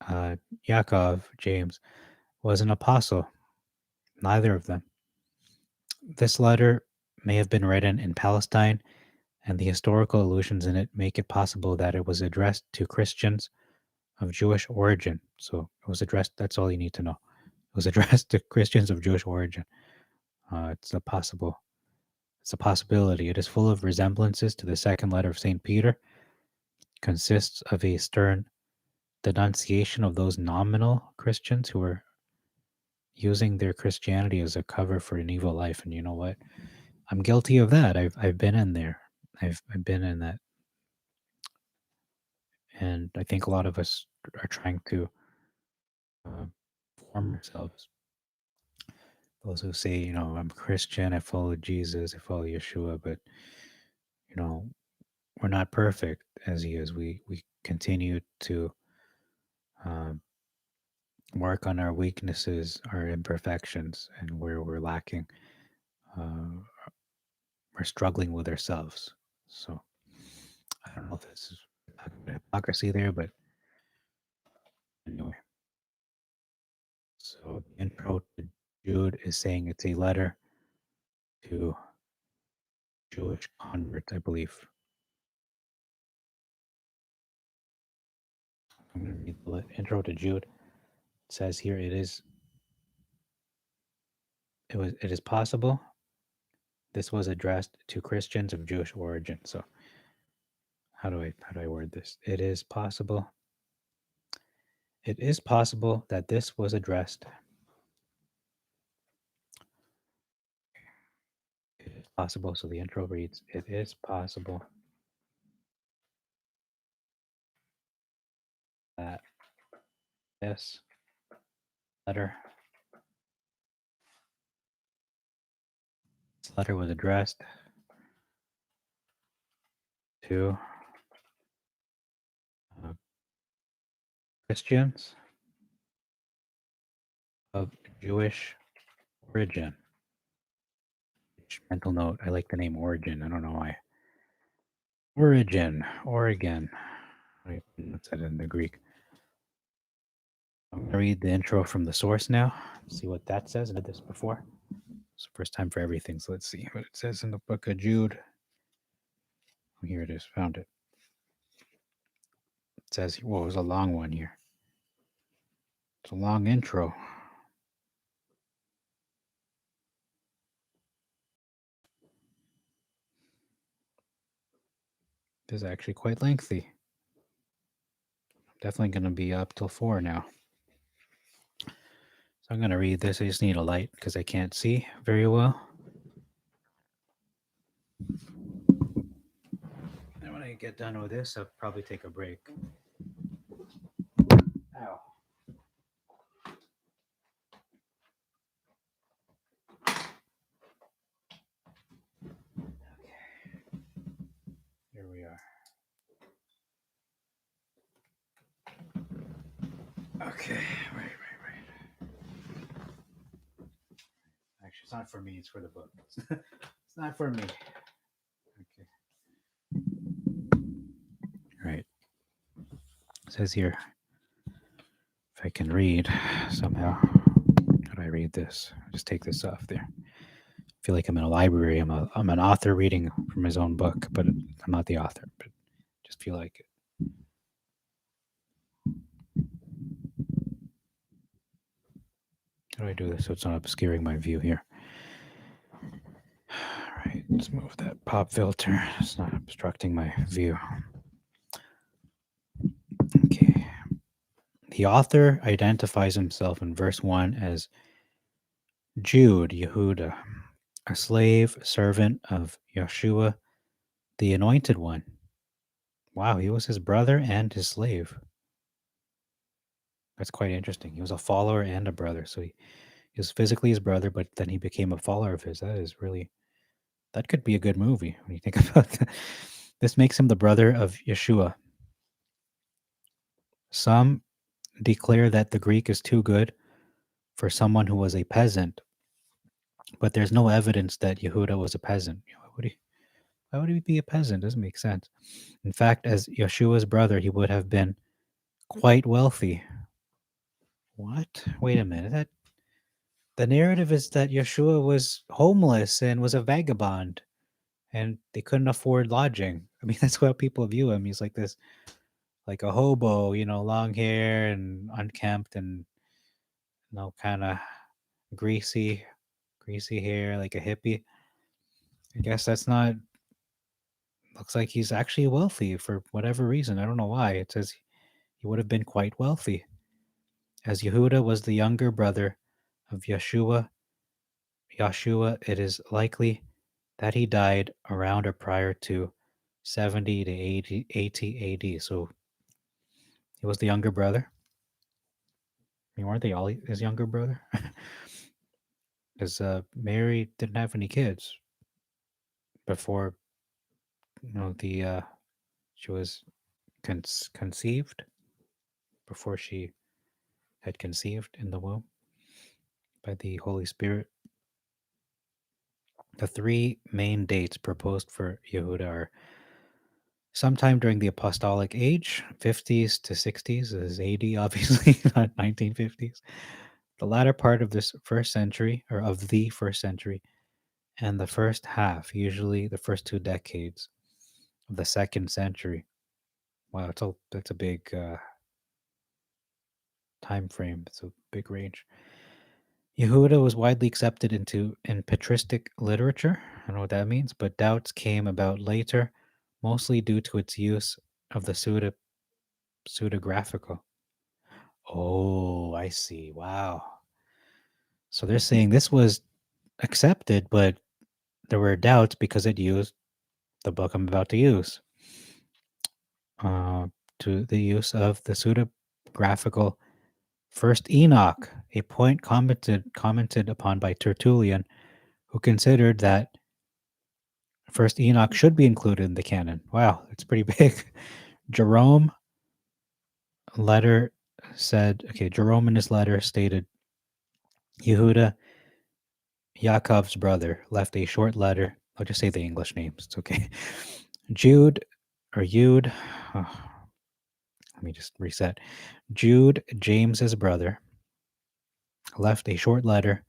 Yaakov, James, was an apostle. Neither of them. This letter may have been written in Palestine, and the historical allusions in it make it possible that it was addressed to Christians of Jewish origin. So it was addressed, that's all you need to know. was addressed to Christians of Jewish origin. It's a possibility. It is full of resemblances to the second letter of St. Peter, consists of a stern denunciation of those nominal Christians who were using their Christianity as a cover for an evil life. And you know what? I'm guilty of that. I've been in there. I've been in that. And I think a lot of us are trying to uh, form ourselves. Those who say, I'm Christian, I follow Jesus, I follow Yeshua, but you know, we're not perfect as he is. We continue to um, work on our weaknesses, our imperfections, and where we're lacking. Uh, we're struggling with ourselves. So I don't know if this is hypocrisy there, but anyway. So the intro to Jude is saying it's a letter to Jewish converts, I believe. I'm going to read the intro to Jude. It says here it is possible this was addressed to Christians of Jewish origin. So how do I word this? It is possible that this was addressed. It is possible. So the intro reads, it is possible that this letter was addressed to uh, Christians of Jewish origin. Mental note, I like the name Origin. I don't know why. Oregon. What's that in the Greek? I'm going to read the intro from the source now. See what that says. I did this before. It's the first time for everything. So let's see what it says in the book of Jude. Oh, here it is. Found it. It says, it was a long one here. It's a long intro. This is actually quite lengthy. Definitely going to be up till 4 now. So I'm going to read this. I just need a light because I can't see very well. And when I get done with this, I'll probably take a break. Ow. Here we are. Okay, right. Actually, it's not for me. It's for the book. It's not for me. Okay. Right. It says here, if I can read somehow. How do I read this? I'll just take this off there. I feel like I'm in a library. I'm an author reading from his own book, but I'm not the author. But just feel like it. How do I do this so it's not obscuring my view here? All right, let's move that pop filter. It's not obstructing my view. Okay. The author identifies himself in verse 1 as Jude, Yehuda, a slave servant of Yeshua, the Anointed One. Wow, he was his brother and his slave. That's quite interesting. He was a follower and a brother. So he was physically his brother, but then he became a follower of his. That could be a good movie when you think about that. This makes him the brother of Yeshua. Some declare that the Greek is too good for someone who was a peasant, but there's no evidence that Yehuda was a peasant. Why would he be a peasant? Doesn't make sense. In fact, as Yeshua's brother, he would have been quite wealthy. What? Wait a minute. The narrative is that Yeshua was homeless and was a vagabond, and they couldn't afford lodging. I mean, that's how people view him. He's like this, like a hobo, long hair and unkempt and no kind of greasy, greasy hair like a hippie. I guess that's not. Looks like he's actually wealthy for whatever reason. I don't know why. It says he would have been quite wealthy, as Yehuda was the younger brother of Yeshua. It is likely that he died around or prior to 70 to 80 AD. So he was the younger brother. I mean, weren't they all his younger brother? Because Mary didn't have any kids before, the she was conceived, before she had conceived in the womb by the Holy Spirit. The three main dates proposed for Yehuda are sometime during the Apostolic Age, 50s to 60s, is AD, obviously, not 1950s. The latter part of this first century, or of the first century, and the first half, usually the first 2 decades of the second century. Wow, that's a big time frame. It's a big range. Yehuda was widely accepted in patristic literature. I don't know what that means, but doubts came about later, mostly due to its use of the pseudographical. Oh, I see. Wow. So they're saying this was accepted, but there were doubts because it used the book I'm about to use, uh, to the use of the pseudographical First Enoch, a point commented upon by Tertullian, who considered that First Enoch should be included in the canon. Wow, that's pretty big. Jerome Jerome in his letter stated, Yehuda, Yaakov's brother, left a short letter. I'll just say the English names. It's okay. Jude or Jude. Oh, let me just reset. Jude, James's brother, left a short letter,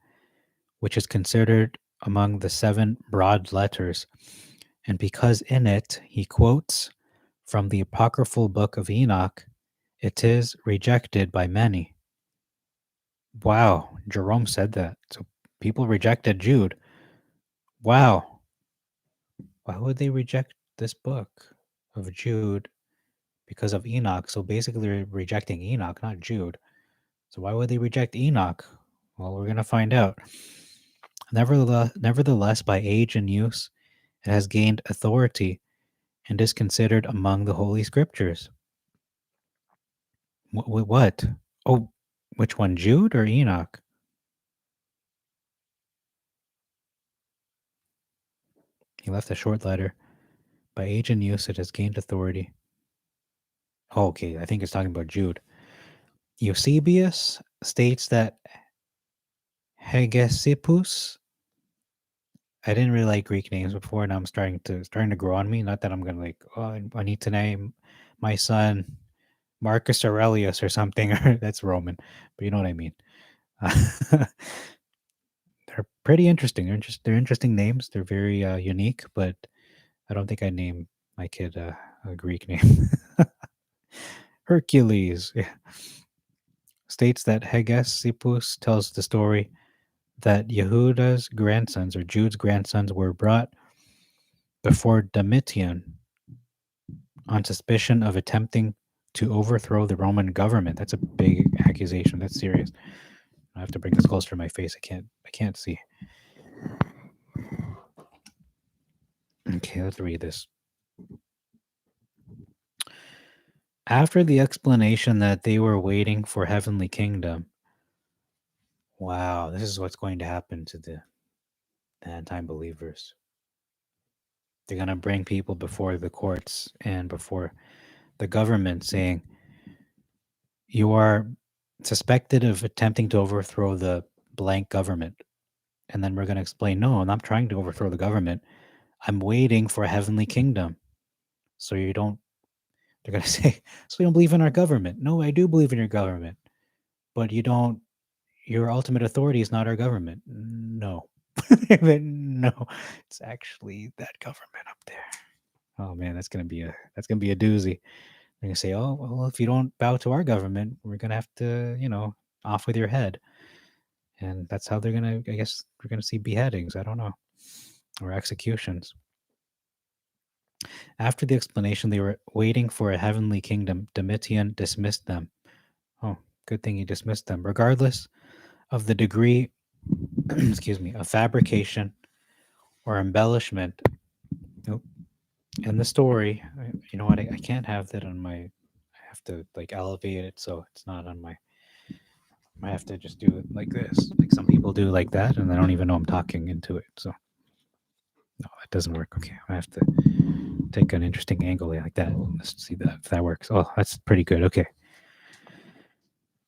which is considered among the 7 broad letters. And because in it he quotes from the apocryphal book of Enoch, it is rejected by many. Wow, Jerome said that. So people rejected Jude. Wow. Why would they reject this book of Jude because of Enoch? So basically, they're rejecting Enoch, not Jude. So why would they reject Enoch? Well, we're going to find out. Nevertheless, by age and use, it has gained authority and is considered among the Holy Scriptures. What? Oh, which one, Jude or Enoch? He left a short letter. By age and use, it has gained authority. Oh, okay, I think it's talking about Jude. Eusebius states that Hegesippus. I didn't really like Greek names before, and I'm starting to grow on me. Not that I'm gonna I need to name my son Marcus Aurelius or something, or that's Roman, but you know what I mean. They're pretty interesting. They're interesting names. They're very unique, but I don't think I name my kid a Greek name. Hercules, yeah. States that Hegesippus tells the story that Yehuda's grandsons or Jude's grandsons were brought before Domitian on suspicion of attempting to overthrow the Roman government. That's a big accusation. That's serious. I have to bring this closer to my face. I can't see. Okay, let's read this. After the explanation that they were waiting for heavenly kingdom. Wow, this is what's going to happen to the anti-believers. They're going to bring people before the courts and before the government saying, you are suspected of attempting to overthrow the blank government. And then we're going to explain, no, I'm not trying to overthrow the government. I'm waiting for a heavenly kingdom. So you don't, they're going to say, so you don't believe in our government. No, I do believe in your government. But your ultimate authority is not our government. No. No, it's actually that government up there. Oh man, that's gonna be a doozy. They're gonna say, oh well, if you don't bow to our government, we're gonna have to, off with your head. and that's how they're gonna. I guess we're gonna see beheadings. I don't know, or executions. After the explanation, they were waiting for a heavenly kingdom. Domitian dismissed them. Oh, good thing he dismissed them, regardless of the degree, excuse me, of fabrication or embellishment. Nope. In the story, you know what? I can't have that on my. I have to like elevate it so it's not on my. I have to just do it like this, like some people do, like that, and I don't even know I'm talking into it. So no, that doesn't work. Okay, I have to take an interesting angle like that. Let's see that if that works. Oh, that's pretty good. Okay.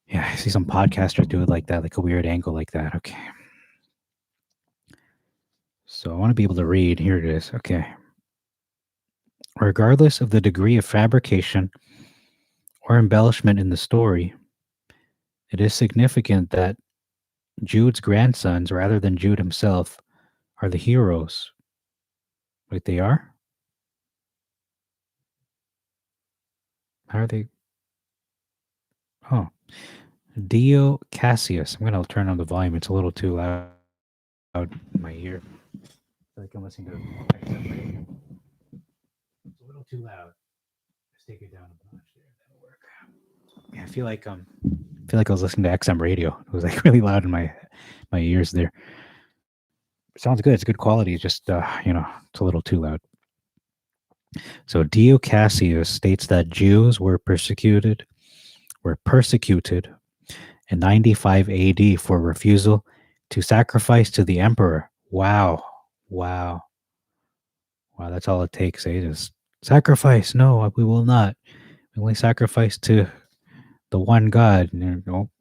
Yeah, I see some podcasters do it like that, like a weird angle like that. Okay. So I want to be able to read. Here it is. Okay. Regardless of the degree of fabrication or embellishment in the story, it is significant that Jude's grandsons, rather than Jude himself, are the heroes. Wait, they are? How are they? Oh, Dio Cassius. I'm going to turn on the volume. It's a little too loud in my ear. I feel like I'm listening to XM radio. It's a little too loud. Let's take it down a notch there. That'll work. Yeah, I feel like I was listening to XM radio. It was like really loud in my ears there. It sounds good. It's good quality. It's just it's a little too loud. So Dio Cassius states that Jews were persecuted in 95 AD for refusal to sacrifice to the emperor. Wow. Wow. Wow, that's all it takes, eh? Just sacrifice. No, we will not. We only sacrifice to the one God.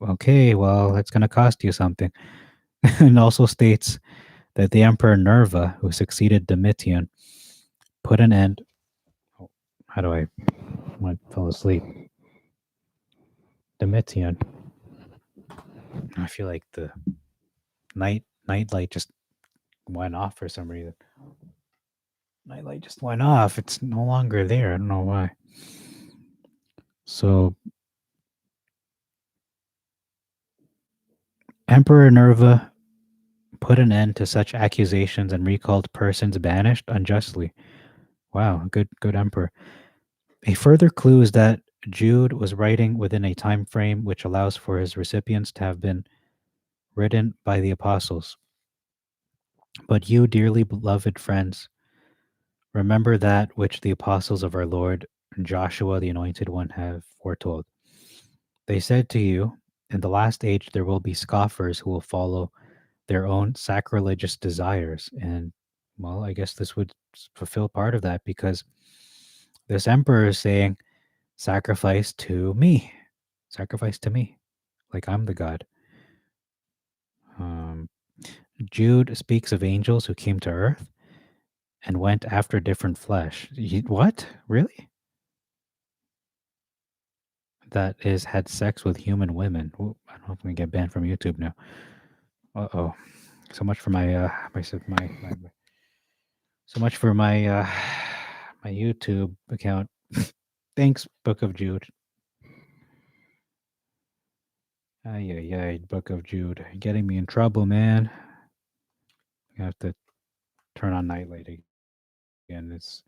Okay, well, that's going to cost you something. And also states that the Emperor Nerva, who succeeded Domitian, put an end. Oh, how do I fell asleep? Domitian. I feel like the night light just went off for some reason. Nightlight just went off. It's no longer there. I don't know why. So Emperor Nerva put an end to such accusations and recalled persons banished unjustly. Wow, good emperor. A further clue is that Jude was writing within a time frame which allows for his recipients to have been written by the apostles. But you, dearly beloved friends, remember that which the apostles of our Lord Joshua the Anointed One have foretold. They said to you, in the last age there will be scoffers who will follow their own sacrilegious desires. And, well, I guess this would fulfill part of that because this emperor is saying, sacrifice to me. Sacrifice to me. Like I'm the God. Um, Jude speaks of angels who came to earth and went after different flesh. What? Really? That is, had sex with human women. Ooh, I don't know if I'm gonna get banned from YouTube now. Uh oh. So much for so much for my my YouTube account. Thanks, Book of Jude. Ay, Book of Jude. You're getting me in trouble, man. I have to turn on nightlight again. It's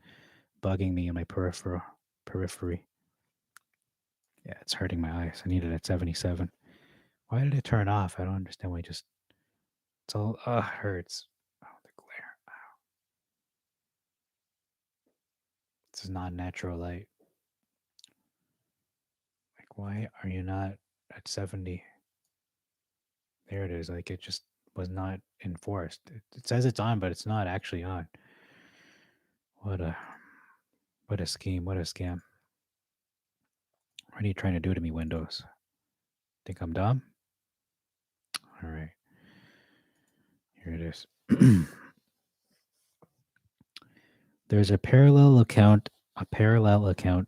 bugging me in my periphery. Yeah, it's hurting my eyes. I need it at 77. Why did it turn off? I don't understand why it's all hurts. Oh, the glare. Ow. This is not natural light. Like, why are you not at 70? There it is. Like, it just was not enforced. It says it's on, but it's not actually on. What a scheme. What a scam. What are you trying to do to me, Windows? Think I'm dumb? All right. Here it is. There's a parallel account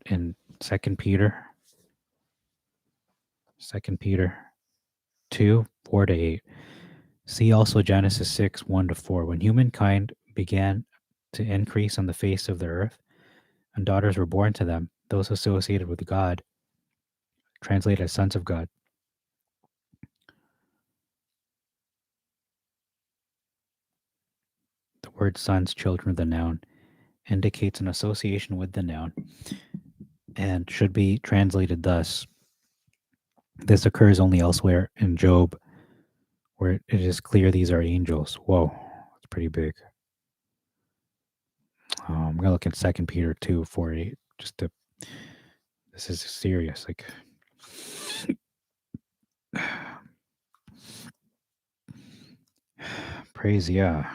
in Second Peter 2, 4 to 8. See also Genesis 6, 1 to 4. When humankind began to increase on the face of the earth, and daughters were born to them, those associated with God, translated as sons of God. word sons, children, the noun, indicates an association with the noun and should be translated thus. This occurs only elsewhere in Job, where it is clear these are angels. Whoa, that's pretty big. I'm gonna look at 2 Peter 2:4-8. This is serious. Like, praise yeah.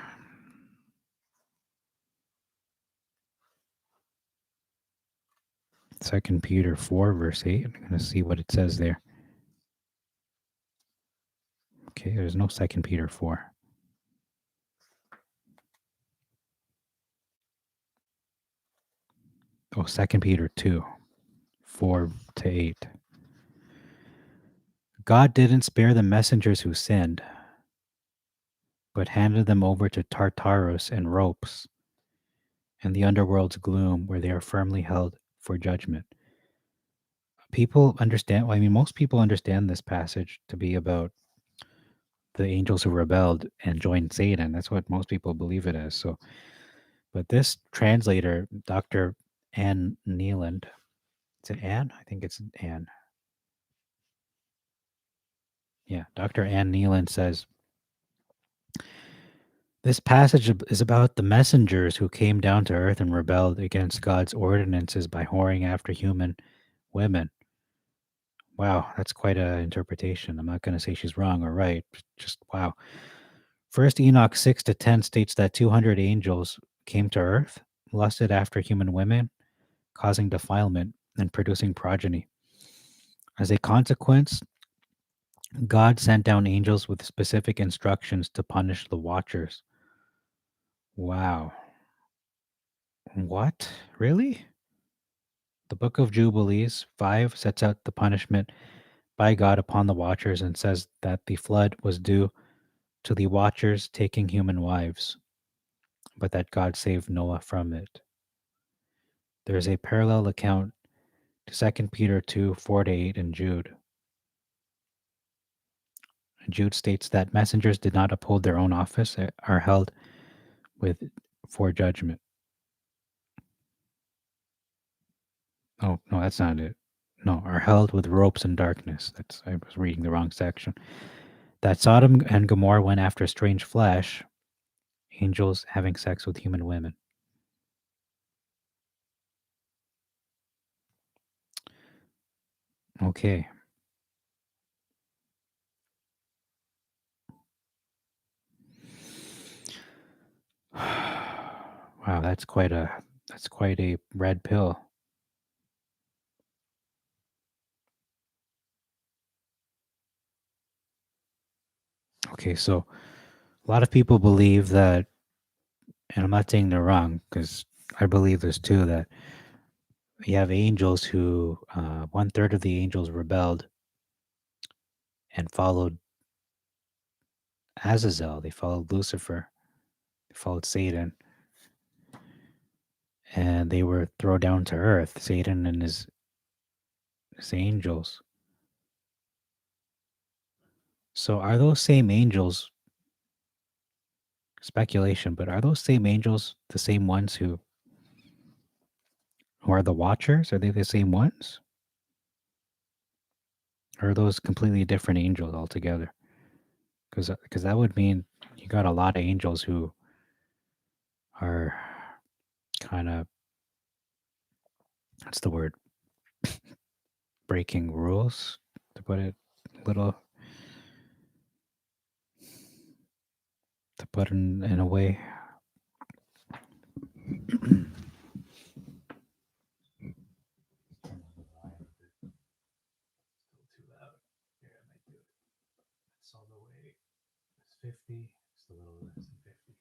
2 Peter 4:8. I'm gonna see what it says there. Okay, there's no 2 Peter 4. Oh, 2 Peter 2:4-8. God didn't spare the messengers who sinned, but handed them over to Tartarus and ropes and the underworld's gloom, where they are firmly held for judgment. People understand, well, I mean, most people understand this passage to be about the angels who rebelled and joined Satan. That's what most people believe it as. So, but this translator, Dr. Ann Neeland, is it Ann? I think it's Ann. Yeah, Dr. Ann Neeland says this passage is about the messengers who came down to earth and rebelled against God's ordinances by whoring after human women. Wow, that's quite an interpretation. I'm not going to say she's wrong or right. Just wow. First Enoch 6-10 states that 200 angels came to earth, lusted after human women, causing defilement and producing progeny. As a consequence, God sent down angels with specific instructions to punish the watchers. Wow. What? Really? The Book of Jubilees 5 sets out the punishment by God upon the watchers and says that the flood was due to the watchers taking human wives, but that God saved Noah from it. There is a parallel account to 2 Peter 2:4-8 in Jude. Jude states that messengers did not uphold their own office, are held with for judgment. Oh, no, that's not it. No, are held with ropes in darkness. I was reading the wrong section. That Sodom and Gomorrah went after strange flesh, angels having sex with human women. Okay. Wow, that's quite a red pill. Okay, so a lot of people believe that, and I'm not saying they're wrong because I believe this too, that you have angels who, 1/3 of the angels rebelled and followed Azazel. They followed Lucifer. They followed Satan. And they were thrown down to earth, Satan and his angels. So are those same angels, speculation, but are those same angels the same ones who are the watchers? Are they the same ones? Or are those completely different angels altogether? Because that would mean you got a lot of angels who are kind of, what's the word, breaking rules, to put it little, to put in a way. It's all the way. It's 50. It's a little less than 50.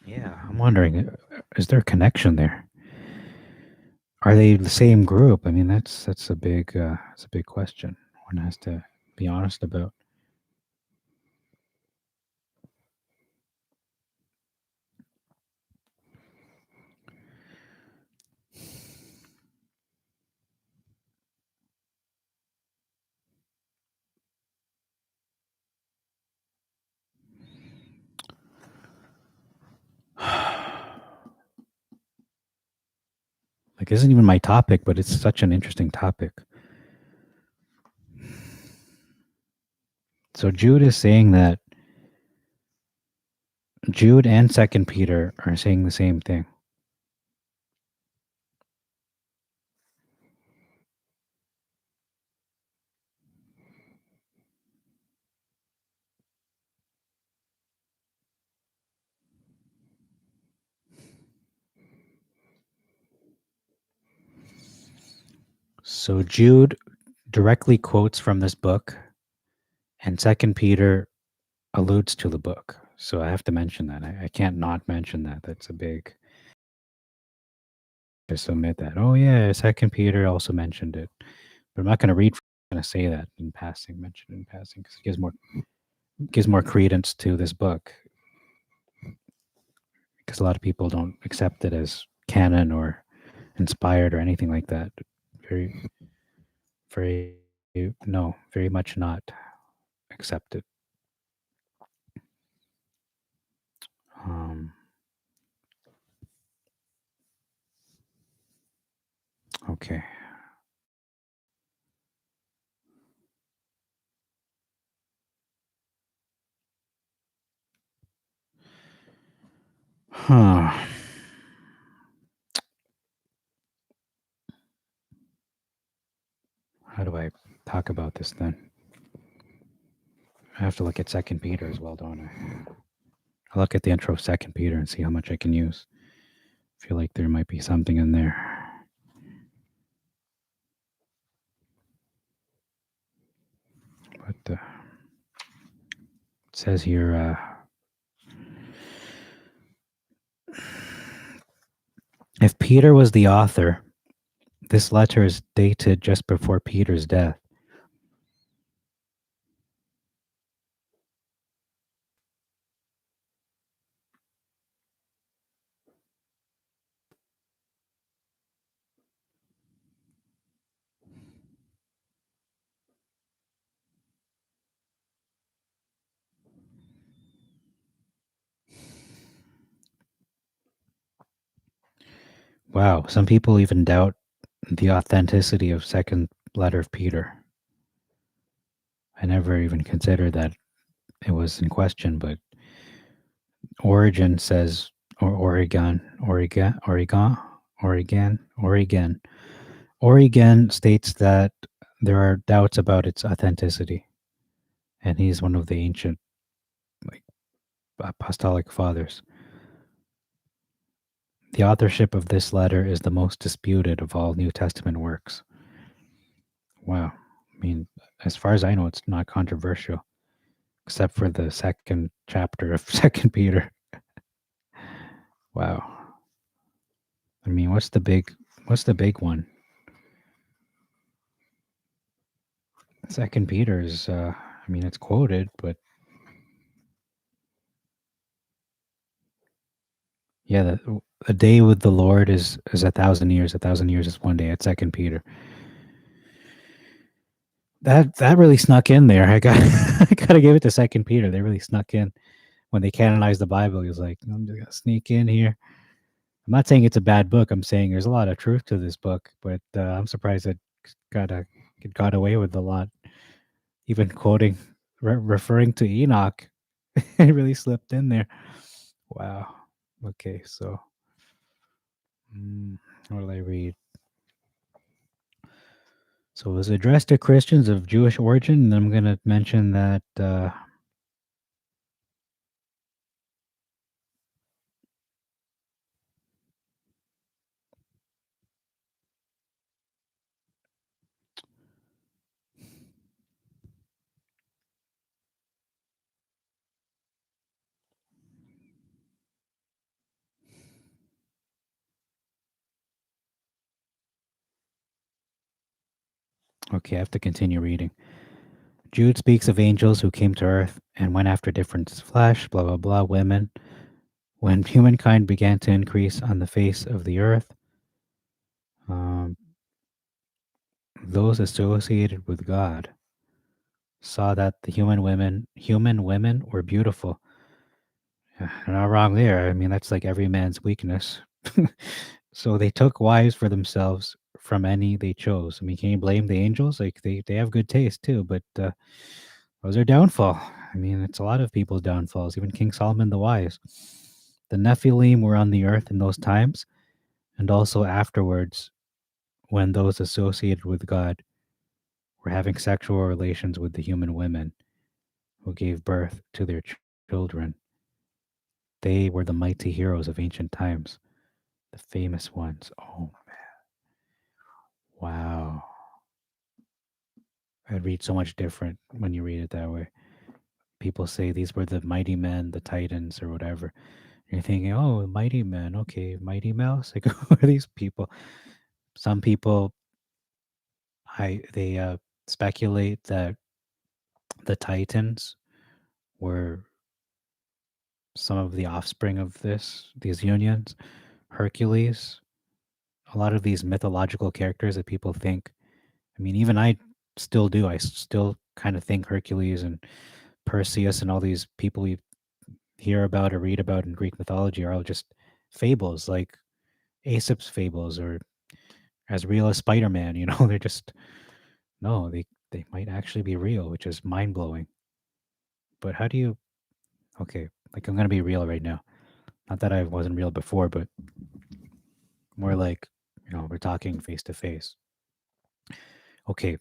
Yeah, I'm wondering, is there a connection there? Are they the same group? I mean, that's a big question. One has to be honest about. Like, it isn't even my topic, but it's such an interesting topic. So Jude is saying that Jude and Second Peter are saying the same thing. So Jude directly quotes from this book, and Second Peter alludes to the book. So I have to mention that. I can't not mention that. That's a big. Just admit that. Oh yeah, Second Peter also mentioned it, but I'm not going to read. I'm going to say that in passing, mention it in passing, because it gives more credence to this book. Because a lot of people don't accept it as canon or inspired or anything like that. Very, very, no, very much not accepted. Um, okay. Huh. How do I talk about this then? I have to look at Second Peter as well, don't I? I'll look at the intro of Second Peter and see how much I can use. I feel like there might be something in there. But it says here, if Peter was the author, this letter is dated just before Peter's death. Wow, some people even doubt the authenticity of second letter of Peter. I never even considered that it was in question, but Origin says, or Oregon states that there are doubts about its authenticity, and he's one of the ancient, like, apostolic fathers. The authorship of this letter is the most disputed of all New Testament works. Wow. I mean, as far as I know, it's not controversial, except for the second chapter of Second Peter. Wow. I mean, what's the big one? Second Peter is, I mean, it's quoted, but yeah, the day with the Lord is 1,000 years. 1,000 years is one day at Second Peter. That really snuck in there. I gotta give it to Second Peter. They really snuck in when they canonized the Bible. He was like, I'm just gonna sneak in here. I'm not saying it's a bad book. I'm saying there's a lot of truth to this book, but I'm surprised it got away with a lot. Even quoting, referring to Enoch, it really slipped in there. Wow. Okay, so what did I read? So it was addressed to Christians of Jewish origin, and I'm going to mention that okay, I have to continue reading. Jude speaks of angels who came to earth and went after different flesh, blah, blah, blah, women. When humankind began to increase on the face of the earth, those associated with God saw that the human women were beautiful. You're not wrong there. I mean, that's like every man's weakness. So they took wives for themselves from any they chose. I mean, can you blame the angels? Like they have good taste too, but was their downfall. I mean, it's a lot of people's downfalls, even King Solomon the Wise. The Nephilim were on the earth in those times, and also afterwards, when those associated with God were having sexual relations with the human women who gave birth to their children. They were the mighty heroes of ancient times, the famous ones. Oh, wow. It reads so much different when you read it that way. People say these were the mighty men, the titans, or whatever. You're thinking, oh, mighty men, okay, mighty mouse. Like, who are these people? Some people, they speculate that the titans were some of the offspring of these unions. Hercules, a lot of these mythological characters that people think. I mean, even I still do. I still kind of think Hercules and Perseus and all these people we hear about or read about in Greek mythology are all just fables, like Aesop's fables, or as real as Spider-Man. You know, they're just no, they might actually be real, which is mind blowing. But how do you? Okay, like I'm gonna be real right now. Not that I wasn't real before, but more like we're talking face to face. Okay,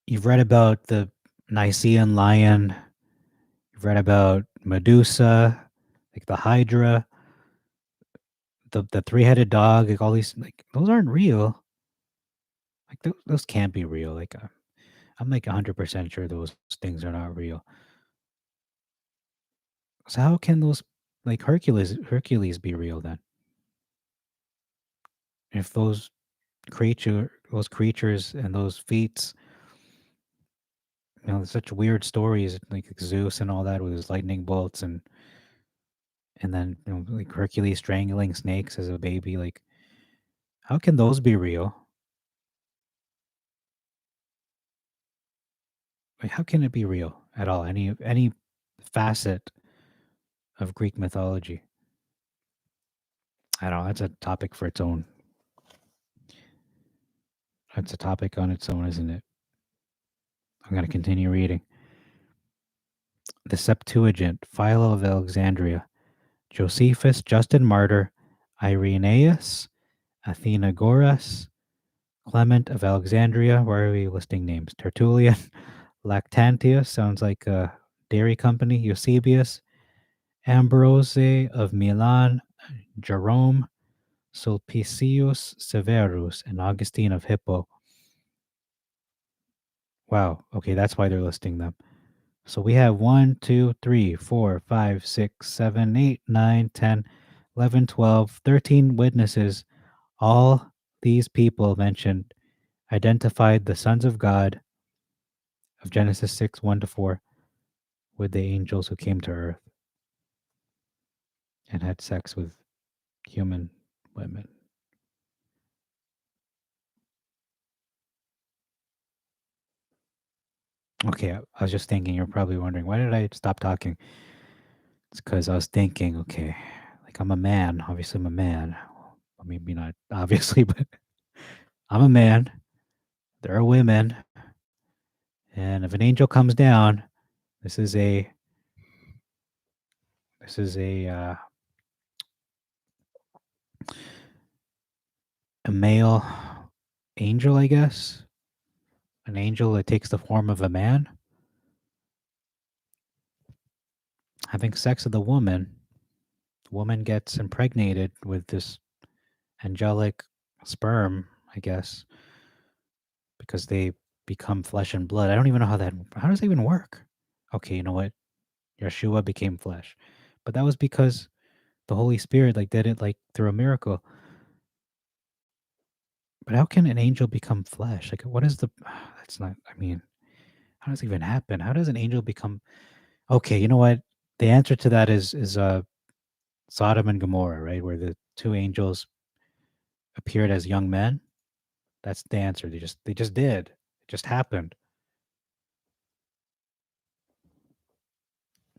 you've read about the Nicaean lion. You've read about Medusa, like the Hydra, the three-headed dog, like all these, like those aren't real. Like those can't be real. Like I'm like 100% sure those things are not real. So how can those like Hercules be real then? If those creatures and those feats, such weird stories like Zeus and all that with his lightning bolts and then like Hercules strangling snakes as a baby, like how can those be real? Like, how can it be real at all? Any facet of Greek mythology? I don't know. That's a topic for its own. That's a topic on its own, isn't it? I'm going to continue reading. The Septuagint, Philo of Alexandria, Josephus, Justin Martyr, Irenaeus, Athenagoras, Clement of Alexandria. Why are we listing names? Tertullian, Lactantius, sounds like a dairy company, Eusebius, Ambrose of Milan, Jerome, Sulpicius Severus, and Augustine of Hippo. Wow. Okay, that's why they're listing them. So we have 1, 2, 3, 4, 5, 6, 7, 8, 9, 10, 11, 12, 13 witnesses. All these people mentioned identified the sons of God of Genesis 6, 1 to 4 with the angels who came to earth and had sex with human women. Okay, I was just thinking, you're probably wondering, why did I stop talking? It's because I was thinking, okay, like I'm a man. Obviously, I'm a man. Well, maybe not obviously, but I'm a man. There are women. And if an angel comes down, this is a this is a male angel, I guess. An angel that takes the form of a man having sex with a woman. The woman gets impregnated with this angelic sperm, I guess, because they become flesh and blood. I don't even know how does that even work? Okay, you know what? Yeshua became flesh. But that was because the Holy Spirit like did it like through a miracle. But how can an angel become flesh? Like what is the that's not I mean, how does it even happen? How does an angel become okay, you know what? The answer to that is Sodom and Gomorrah, right? Where the two angels appeared as young men. That's the answer. They just did. It just happened.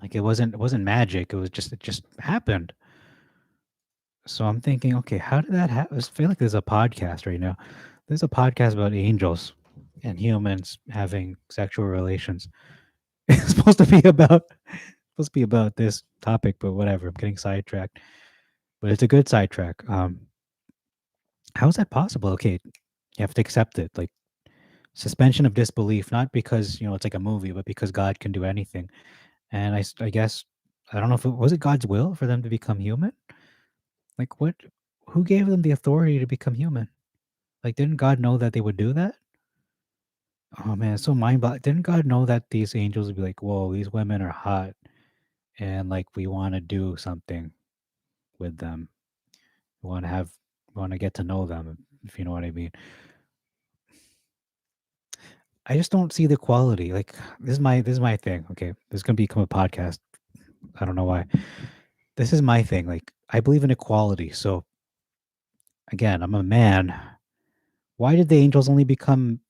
Like it wasn't magic. It just happened. So I'm thinking, okay, how did that happen? I feel like there's a podcast right now. There's a podcast about angels and humans having sexual relations. It's supposed to be about this topic, but whatever. I'm getting sidetracked. But it's a good sidetrack. How is that possible? Okay, you have to accept it. Like suspension of disbelief, not because it's like a movie, but because God can do anything. And I guess I don't know if it was it God's will for them to become human. Like what? Who gave them the authority to become human? Like, didn't God know that they would do that? Oh man, it's so mind boggling. Didn't God know that these angels would be like, "Whoa, these women are hot, and like we want to do something with them. We want to have, want to get to know them, if you know what I mean." I just don't see the quality. Like, this is my thing. Okay, this is gonna become a podcast. I don't know why. This is my thing. Like, I believe in equality. So again, I'm a man. Why did the angels only become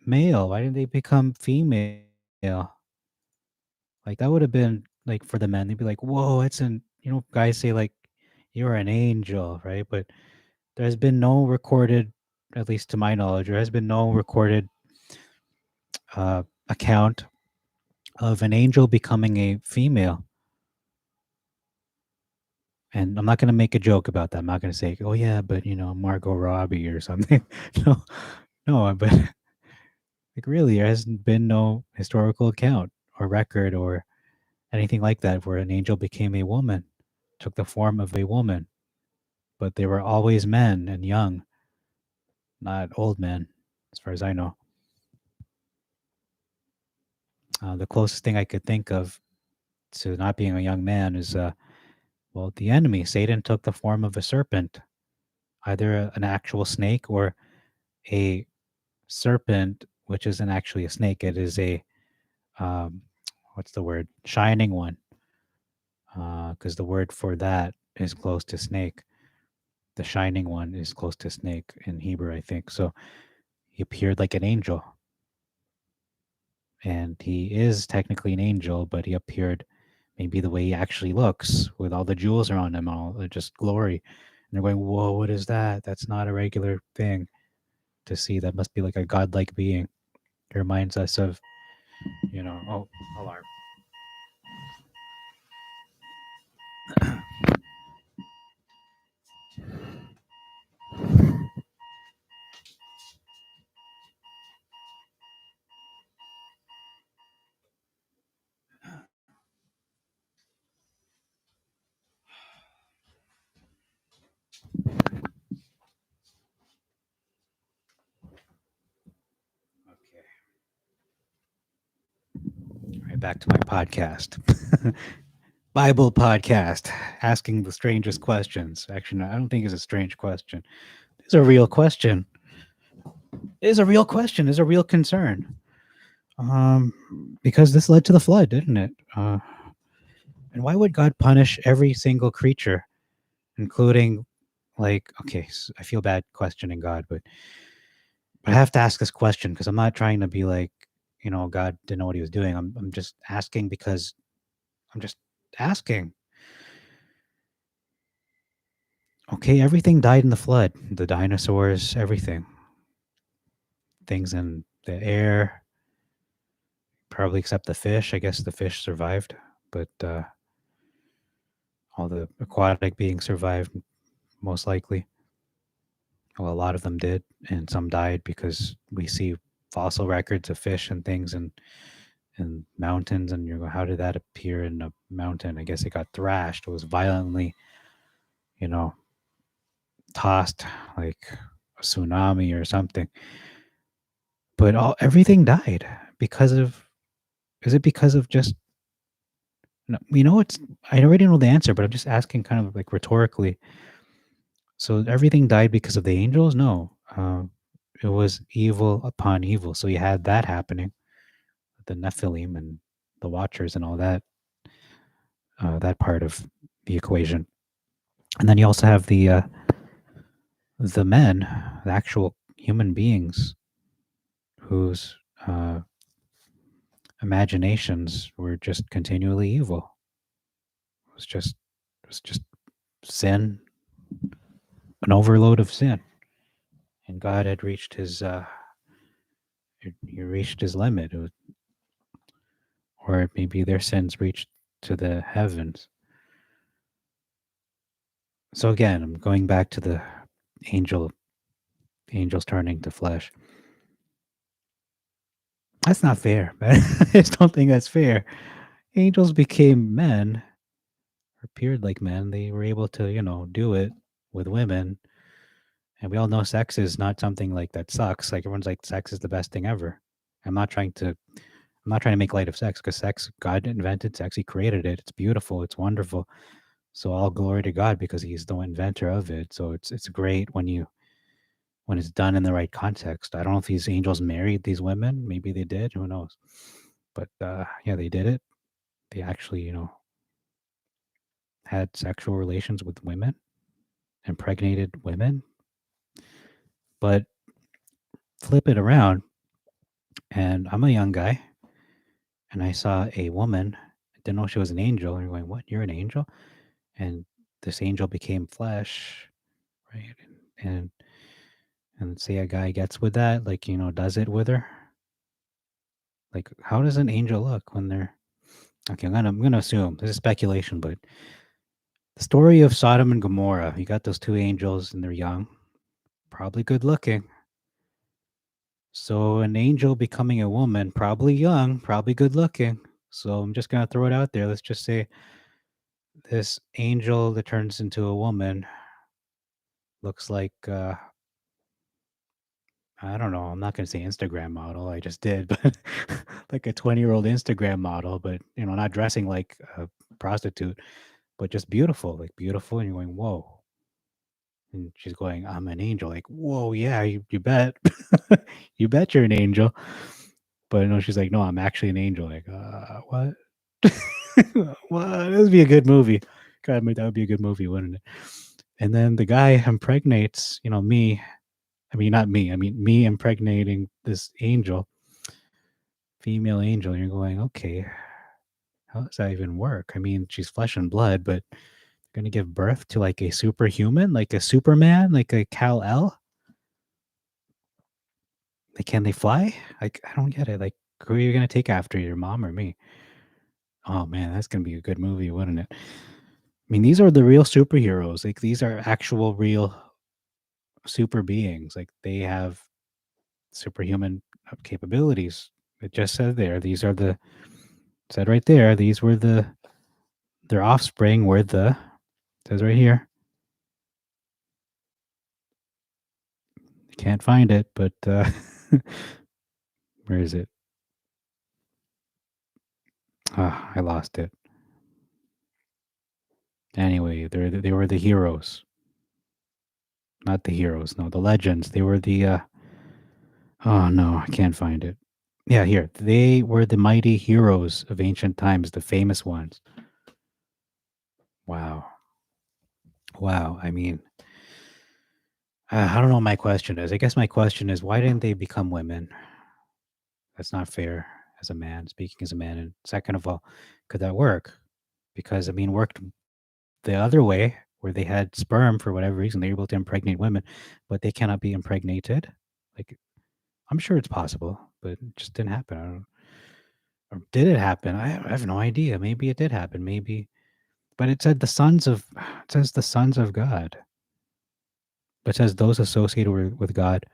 male? Why didn't they become female? Like that would have been like for the men, they'd be like, "Whoa, it's an," guys say like, "You're an angel," right? But there's been no recorded, at least to my knowledge, there has been no recorded account of an angel becoming a female. And I'm not going to make a joke about that. I'm not going to say, "Oh yeah, but Margot Robbie or something." No, no, but like really, there hasn't been no historical account or record or anything like that where an angel became a woman, took the form of a woman. But they were always men and young, not old men, as far as I know. The closest thing I could think of to not being a young man is, well, the enemy. Satan took the form of a serpent, either an actual snake or a serpent, which isn't actually a snake. It is a, um, what's the word? Shining one, because the word for that is close to snake. The shining one is close to snake in Hebrew, I think. So he appeared like an angel, and he is technically an angel, but he appeared maybe the way he actually looks with all the jewels around him, all just glory. And they're going, "Whoa, what is that? That's not a regular thing to see. That must be like a godlike being." It reminds us of, oh, alarm. Okay. All right, back to my podcast. Bible podcast, asking the strangest questions. Actually, no, I don't think it's a strange question. It's a real question. It is a real question. It's a real concern. Because this led to the flood, didn't it? And why would God punish every single creature, including, like, okay, I feel bad questioning God, but I have to ask this question because I'm not trying to be like, God didn't know what he was doing. I'm just asking because I'm just asking. Okay, everything died in the flood. The dinosaurs, everything. Things in the air, probably except the fish. I guess the fish survived, but all the aquatic beings survived most likely. Well, a lot of them did, and some died because we see fossil records of fish and things and mountains, and you go, how did that appear in a mountain? I guess it got thrashed. It was violently, you know, tossed like a tsunami or something. But everything died because of. Is it because of just? No, it's. I already know the answer, but I'm just asking, kind of like rhetorically. So everything died because of the angels? No, it was evil upon evil. So you had that happening, the Nephilim and the Watchers and all that. That part of the equation, and then you also have the men, the actual human beings, whose uh, imaginations were just continually evil. It was just sin an overload of sin, and God had reached his he reached his limit, or maybe their sins reached to the heavens. So again, I'm going back to the angel angels turning to flesh. That's not fair, man. I just don't think that's fair. Angels became men, or appeared like men. They were able to, do it with women. And we all know sex is not something like that sucks. Like everyone's like, sex is the best thing ever. I'm not trying to I'm not trying to make light of sex, because sex, God invented sex. He created it. It's beautiful. It's wonderful. So all glory to God, because He's the inventor of it. So it's great when it's done in the right context. I don't know if these angels married these women. Maybe they did. Who knows? But yeah, they did it. They actually, had sexual relations with women, impregnated women. But flip it around, and I'm a young guy, and I saw a woman. I didn't know she was an angel. And you're going, what? You're an angel? And this angel became flesh, right? And and say a guy gets with that, like, does it with her. Like, how does an angel look when they're okay? I'm gonna assume this is speculation, but the story of Sodom and Gomorrah, you got those two angels and they're young, probably good looking. So an angel becoming a woman, probably young, probably good looking. So I'm just gonna throw it out there. Let's just say this angel that turns into a woman looks like I don't know. I'm not gonna say Instagram model. I just did, but like a 20-year-old Instagram model, but not dressing like a prostitute, but just beautiful, like beautiful. And you're going, whoa. And she's going, I'm an angel. Like, whoa, yeah, you bet. You bet you're an angel. But no, she's like, no, I'm actually an angel. Like, what? What? That would be a good movie. God, that would be a good movie, wouldn't it? And then the guy impregnates, me. I mean, not me. I mean, me impregnating this angel, female angel. And you're going, okay, how does that even work? I mean, she's flesh and blood, but going to give birth to like a superhuman, like a Superman, like a Kal-El? Like, can they fly? Like, I don't get it. Like, who are you going to take after, your mom or me? Oh man, that's going to be a good movie, wouldn't it? I mean, these are the real superheroes. Like, these are actual real super beings. Like, they have superhuman capabilities. It just said there, these are the, said right there, these were their offspring were the, says right here. Can't find it, but where is it? I lost it. Anyway, they were the heroes. Not the heroes, no, the legends. They were the oh no, I can't find it. Yeah, here. They were the mighty heroes of ancient times, the famous ones. Wow. Wow. I mean, I don't know what my question is. I guess my question is, why didn't they become women? That's not fair as a man, speaking as a man. And second of all, could that work? Because I mean, worked the other way where they had sperm for whatever reason, they're able to impregnate women, but they cannot be impregnated. Like, I'm sure it's possible, but it just didn't happen. I don't, or did it happen? I have no idea. Maybe it did happen. Maybe, but it said the sons of, it says the sons of God, but it says those associated with God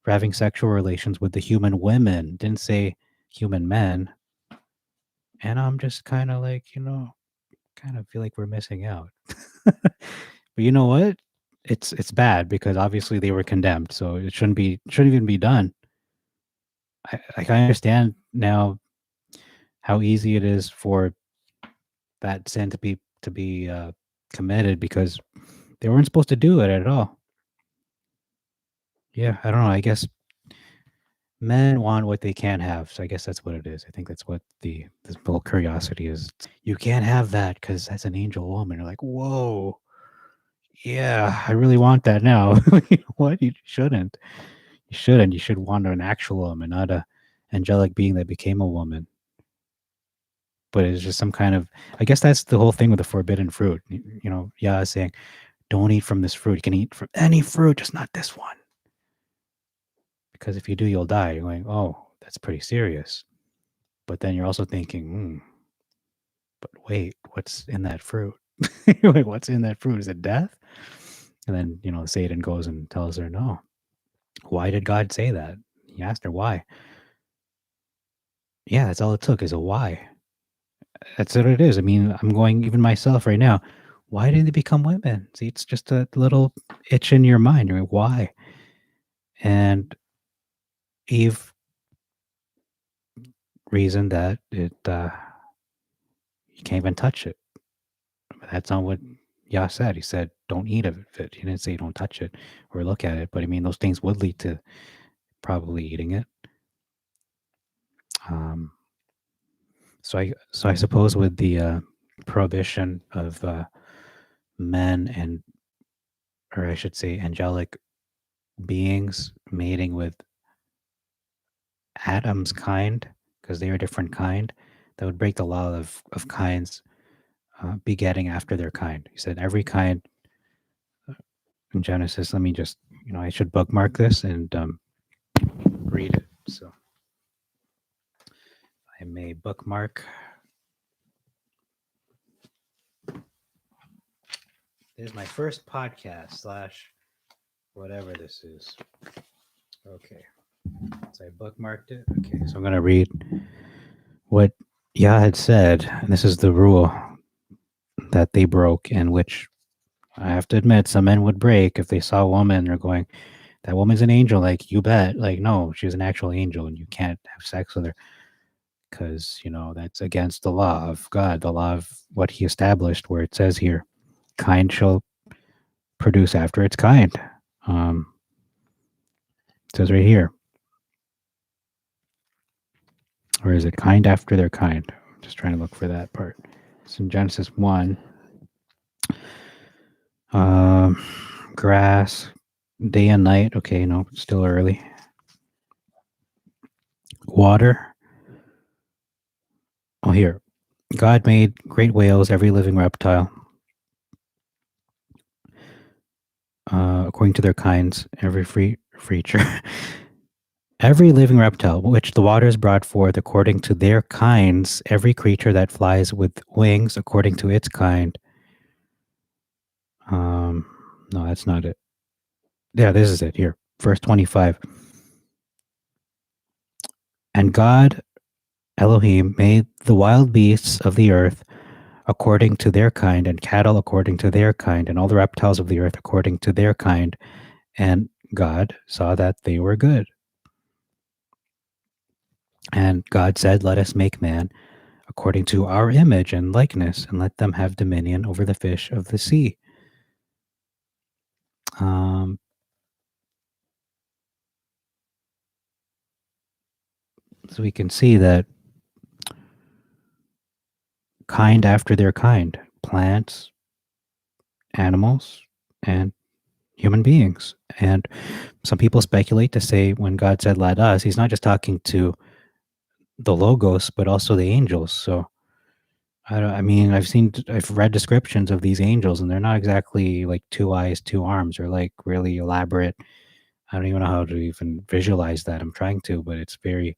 for having sexual relations with the human women. Didn't say human men. And I'm just kind of like, kind of feel like we're missing out. But you know what? It's bad because obviously they were condemned, so it shouldn't even be done. I understand now how easy it is for that sin to be committed because they weren't supposed to do it at all. Yeah, I don't know. I guess men want what they can't have, so I guess that's what it is. I think that's what this little curiosity is. You can't have that because that's an angel woman. You're like, whoa, yeah, I really want that now. You know what? You shouldn't. You shouldn't. You should want an actual woman, not a angelic being that became a woman. But it's just some kind of. I guess that's the whole thing with the forbidden fruit. Yah is saying, don't eat from this fruit. You can eat from any fruit, just not this one. Because if you do, you'll die. You're going, oh, that's pretty serious. But then you're also thinking, but wait, what's in that fruit? You're like, what's in that fruit? Is it death? And then, Satan goes and tells her, no. Why did God say that? He asked her why. Yeah, that's all it took is a why. That's what it is. I mean, I'm going even myself right now. Why did they become women? See, it's just a little itch in your mind. You're like, why? And Eve reasoned that you can't even touch it. But that's not what Yah said. He said, don't eat of it. He didn't say don't touch it or look at it. But I mean, those things would lead to probably eating it. So I suppose with the prohibition of men and, or I should say, angelic beings mating with Adam's kind, because they are a different kind, that would break the law of kinds begetting after their kind. He said every kind in Genesis. Let me just, I should bookmark this and read it. So I may bookmark. This is my first podcast / whatever this is. Okay. So I bookmarked it. Okay. So I'm going to read what Yah had said. And this is the rule that they broke, and which I have to admit some men would break if they saw a woman. They're going, that woman's an angel. Like, you bet. Like, no, she's an actual angel and you can't have sex with her. Because, that's against the law of God, the law of what he established, where it says here, kind shall produce after its kind. It says right here. Or is it kind after their kind? I'm just trying to look for that part. It's in Genesis 1. Grass, day and night. Okay, no, still early. Water. Oh, here. God made great whales, every living reptile, according to their kinds, every free creature. Every living reptile which the waters brought forth according to their kinds, every creature that flies with wings according to its kind. No, that's not it. Yeah, this is it here. Verse 25. And God, Elohim, made the wild beasts of the earth according to their kind, and cattle according to their kind, and all the reptiles of the earth according to their kind. And God saw that they were good. And God said, let us make man according to our image and likeness, and let them have dominion over the fish of the sea. So we can see that kind after their kind, plants, animals, and human beings. And some people speculate to say when God said, let us, he's not just talking to the Logos, but also the angels. So I've read descriptions of these angels, and they're not exactly like 2 eyes, 2 arms, or like really elaborate. I don't even know how to even visualize that. I'm trying to, but it's very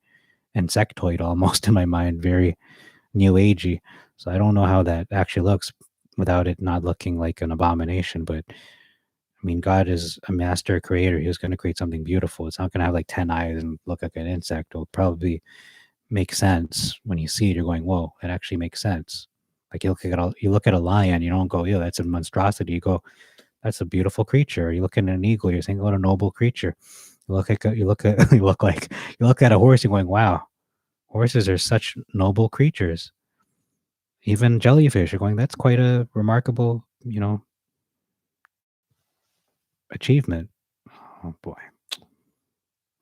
insectoid almost in my mind, very new agey. So I don't know how that actually looks without it not looking like an abomination. But I mean, God is a master creator. He was going to create something beautiful. It's not going to have like 10 eyes and look like an insect. It'll probably make sense when you see it. You're going, whoa, it actually makes sense. Like you look at a lion, you don't go, yeah, that's a monstrosity. You go, that's a beautiful creature. You look at an eagle, you're saying, what a noble creature. You look at you look at a horse, you're going, wow, horses are such noble creatures. Even jellyfish are going, that's quite a remarkable, achievement. Oh boy.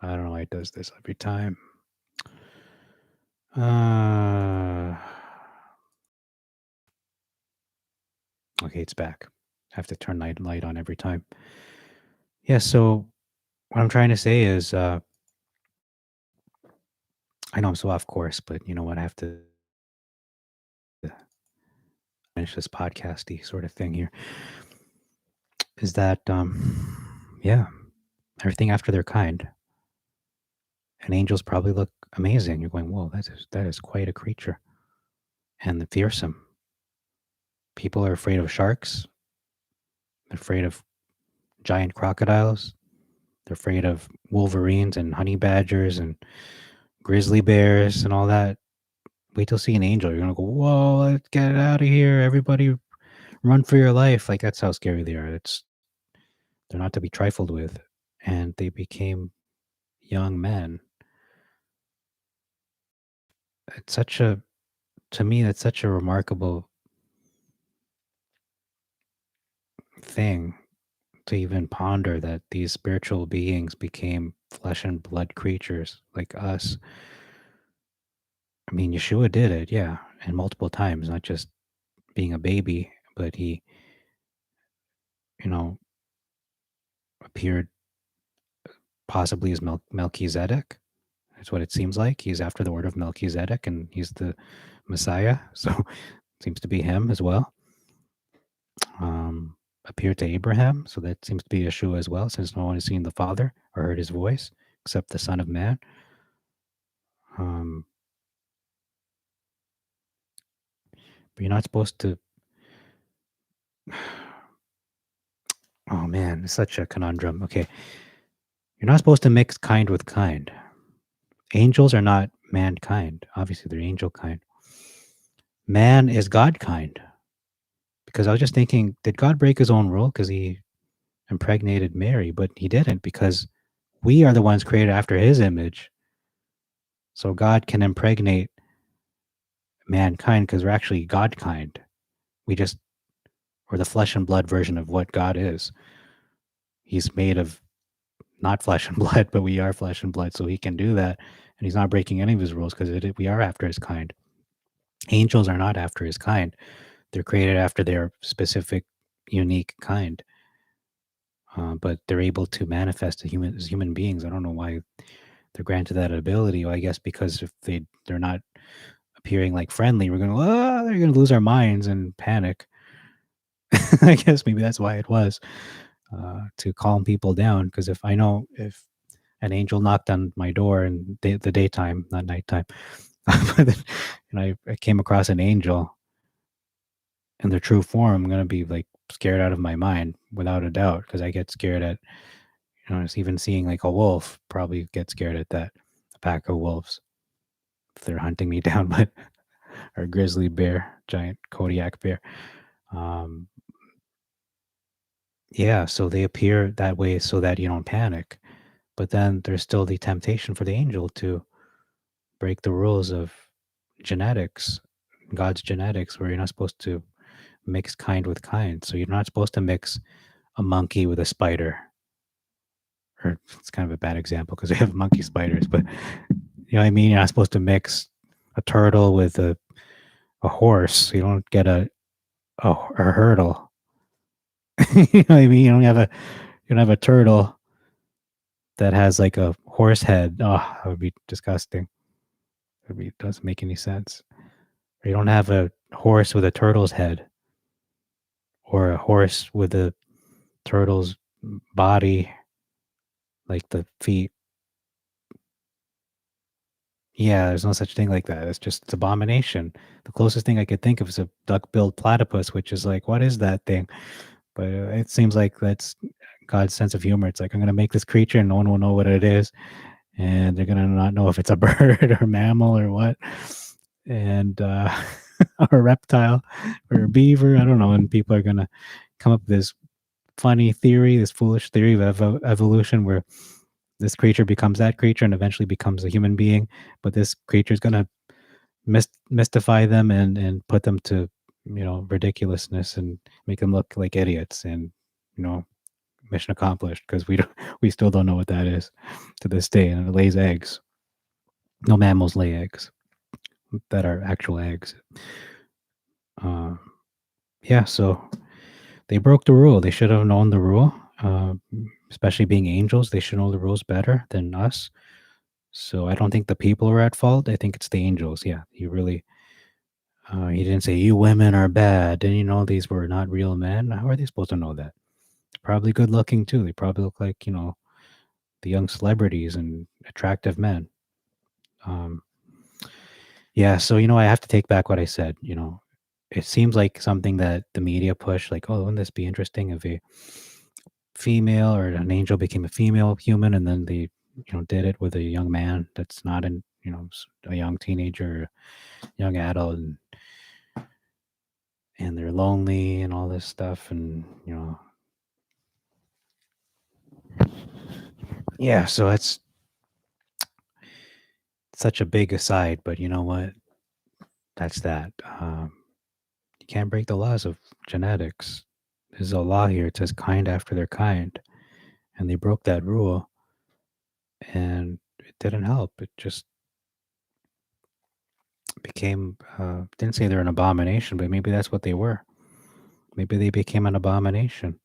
I don't know why it does this every time. Okay, it's back. I have to turn light on every time. Yeah, so what I'm trying to say is I know I'm so off course, but you know what? I have to finish this podcasty sort of thing here. is that yeah, everything after their kind. And angels probably look amazing. You're going, whoa, that is quite a creature. And fearsome. People are afraid of sharks, they're afraid of giant crocodiles, they're afraid of wolverines and honey badgers and grizzly bears and all that. Wait till see an angel. You're gonna go, whoa, let's get out of here. Everybody run for your life. Like that's how scary they are. They're not to be trifled with. And they became young men. It's such a to me that's such a remarkable thing to even ponder that these spiritual beings became flesh and blood creatures like us. I mean, Yeshua did it, yeah, and multiple times, not just being a baby, but he, you know, appeared possibly as Melchizedek. That's what it seems like. He's after the order of Melchizedek, and he's the Messiah. So it seems to be him as well. Appeared to Abraham, so that seems to be Yeshua as well, since no one has seen the Father or heard his voice except the Son of Man. But you're not supposed to. Oh man, it's such a conundrum. Okay, you're not supposed to mix kind with kind. Angels are not mankind. Obviously, they're angel kind. Man is God kind. Because I was just thinking, did God break his own rule because he impregnated Mary? But he didn't, because we are the ones created after his image. So God can impregnate mankind because we're actually God kind. We're the flesh and blood version of what God is. He's made of not flesh and blood, but we are flesh and blood, so he can do that. And he's not breaking any of his rules because we are after his kind. Angels are not after his kind. They're created after their specific, unique kind. But they're able to manifest as human beings. I don't know why they're granted that ability. Well, I guess because if they're not appearing like friendly, they're gonna lose our minds and panic. I guess maybe that's why it was to calm people down. Because if an angel knocked on my door in the daytime, not nighttime, but then, and I came across an angel in their true form, I'm gonna be like scared out of my mind without a doubt, because I get scared at even seeing like a wolf. Probably get scared at that, a pack of wolves if they're hunting me down, but or grizzly bear, giant Kodiak bear. Yeah, so they appear that way so that you don't panic. But then there's still the temptation for the angel to break the rules of genetics, God's genetics, where you're not supposed to mix kind with kind. So you're not supposed to mix a monkey with a spider. Or it's kind of a bad example because we have monkey spiders, but you know what I mean? You're not supposed to mix a turtle with a horse. You don't get a hurdle. You know what I mean? You don't have a turtle that has like a horse head. Oh, that would be disgusting. It doesn't make any sense. Or you don't have a horse with a turtle's head, or a horse with a turtle's body, like the feet. Yeah, there's no such thing like that. It's abomination. The closest thing I could think of is a duck-billed platypus, which is like, what is that thing? But it seems like that's God's sense of humor. It's like, I'm going to make this creature and no one will know what it is. And they're going to not know if it's a bird or mammal or what. And, or a reptile or a beaver. I don't know. And people are going to come up with this funny theory, this foolish theory of evolution where this creature becomes that creature and eventually becomes a human being. But this creature is going to mystify them and put them to ridiculousness and make them look like idiots, and mission accomplished, because we still don't know what that is to this day, and it lays eggs. No mammals lay eggs that are actual eggs. Yeah, so they broke the rule. They should have known the rule, especially being angels. They should know the rules better than us. So I don't think the people are at fault. I think it's the angels. Yeah, he didn't say you women are bad, and these were not real men. How are they supposed to know that? probably good looking too. They probably look like, the young celebrities and attractive men. Um, yeah, so I have to take back what I said. It seems like something that the media push, like, oh, wouldn't this be interesting if a female or an angel became a female human, and then they, did it with a young man that's not an, a young teenager, young adult, and they're lonely and all this stuff, and yeah. So it's such a big aside, but you know what? That's that. You can't break the laws of genetics. There's a law here. It says kind after their kind, and they broke that rule, and it didn't help. It just became. Didn't say they're an abomination, but maybe that's what they were. Maybe they became an abomination.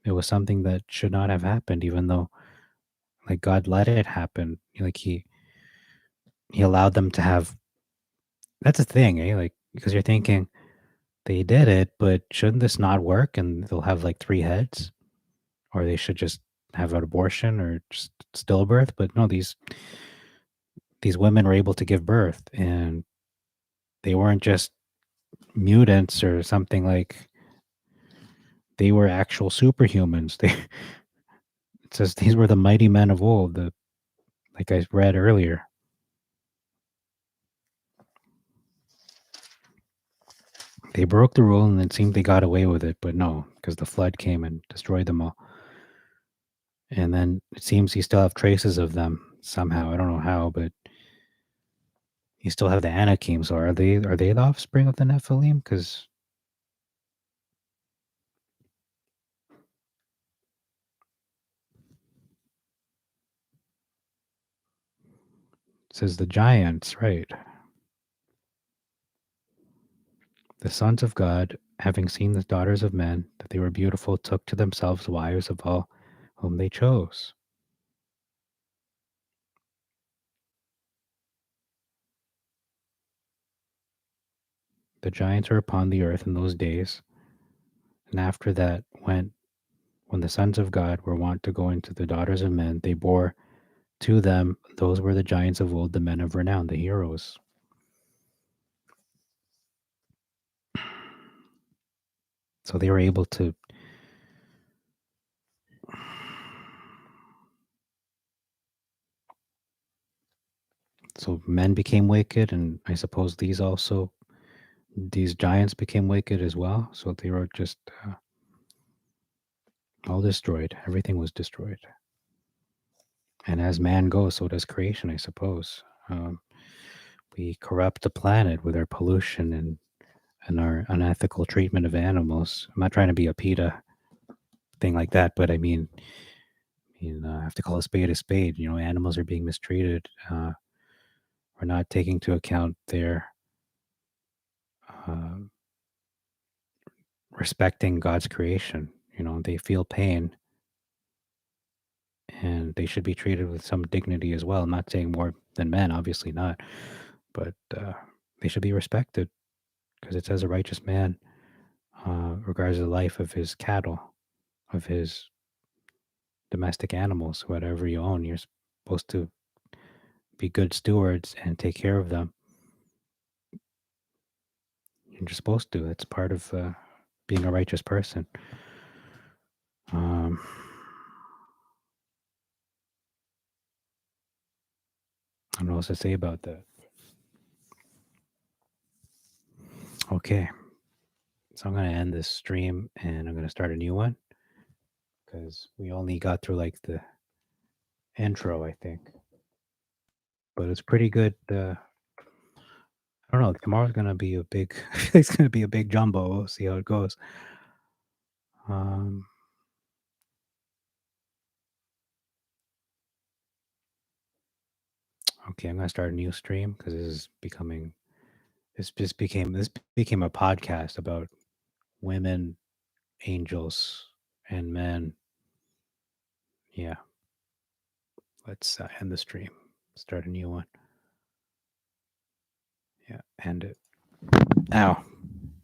It was something that should not have happened, even though, like, God let it happen. Like he allowed them to have. That's a thing, eh? Like, because you're thinking they did it, but shouldn't this not work? And they'll have like three heads, or they should just have an abortion or just stillbirth. But no, these women were able to give birth, and they weren't just mutants or something. Like, they were actual superhumans. It says these were the mighty men of old. Like I read earlier, they broke the rule, and it seemed they got away with it. But no, because the flood came and destroyed them all. And then it seems you still have traces of them somehow. I don't know how, but you still have the Anakim. So are they the offspring of the Nephilim? Because it says the giants, right? The sons of God, having seen the daughters of men, that they were beautiful, took to themselves wives of all whom they chose. The giants were upon the earth in those days, and after that when the sons of God were wont to go into the daughters of men, they bore to them. Those were the giants of old, the men of renown, the heroes. So they were able to. So men became wicked, and I suppose these giants became wicked as well. So they were just all destroyed. Everything was destroyed. And as man goes, so does creation, I suppose. We corrupt the planet with our pollution and our unethical treatment of animals. I'm not trying to be a PETA thing like that, but I have to call a spade a spade. Animals are being mistreated. We're not taking into account their uh, respecting God's creation. They feel pain, and they should be treated with some dignity as well. I'm not saying more than men, obviously not, but they should be respected because it says a righteous man regards the life of his cattle, of his domestic animals, whatever you own. You're supposed to be good stewards and take care of them. You're supposed to. That's part of being a righteous person. Um, I don't know what else to say about that. Okay. So I'm going to end this stream and I'm going to start a new one because we only got through like the intro, I think. But it's pretty good. I don't know. Tomorrow's going to be a big, it's going to be a big jumbo. We'll see how it goes. Um, okay. I'm going to start a new stream because this became a podcast about women, angels, and men. Yeah. Let's end the stream. Start a new one. Yeah. End it. Ow.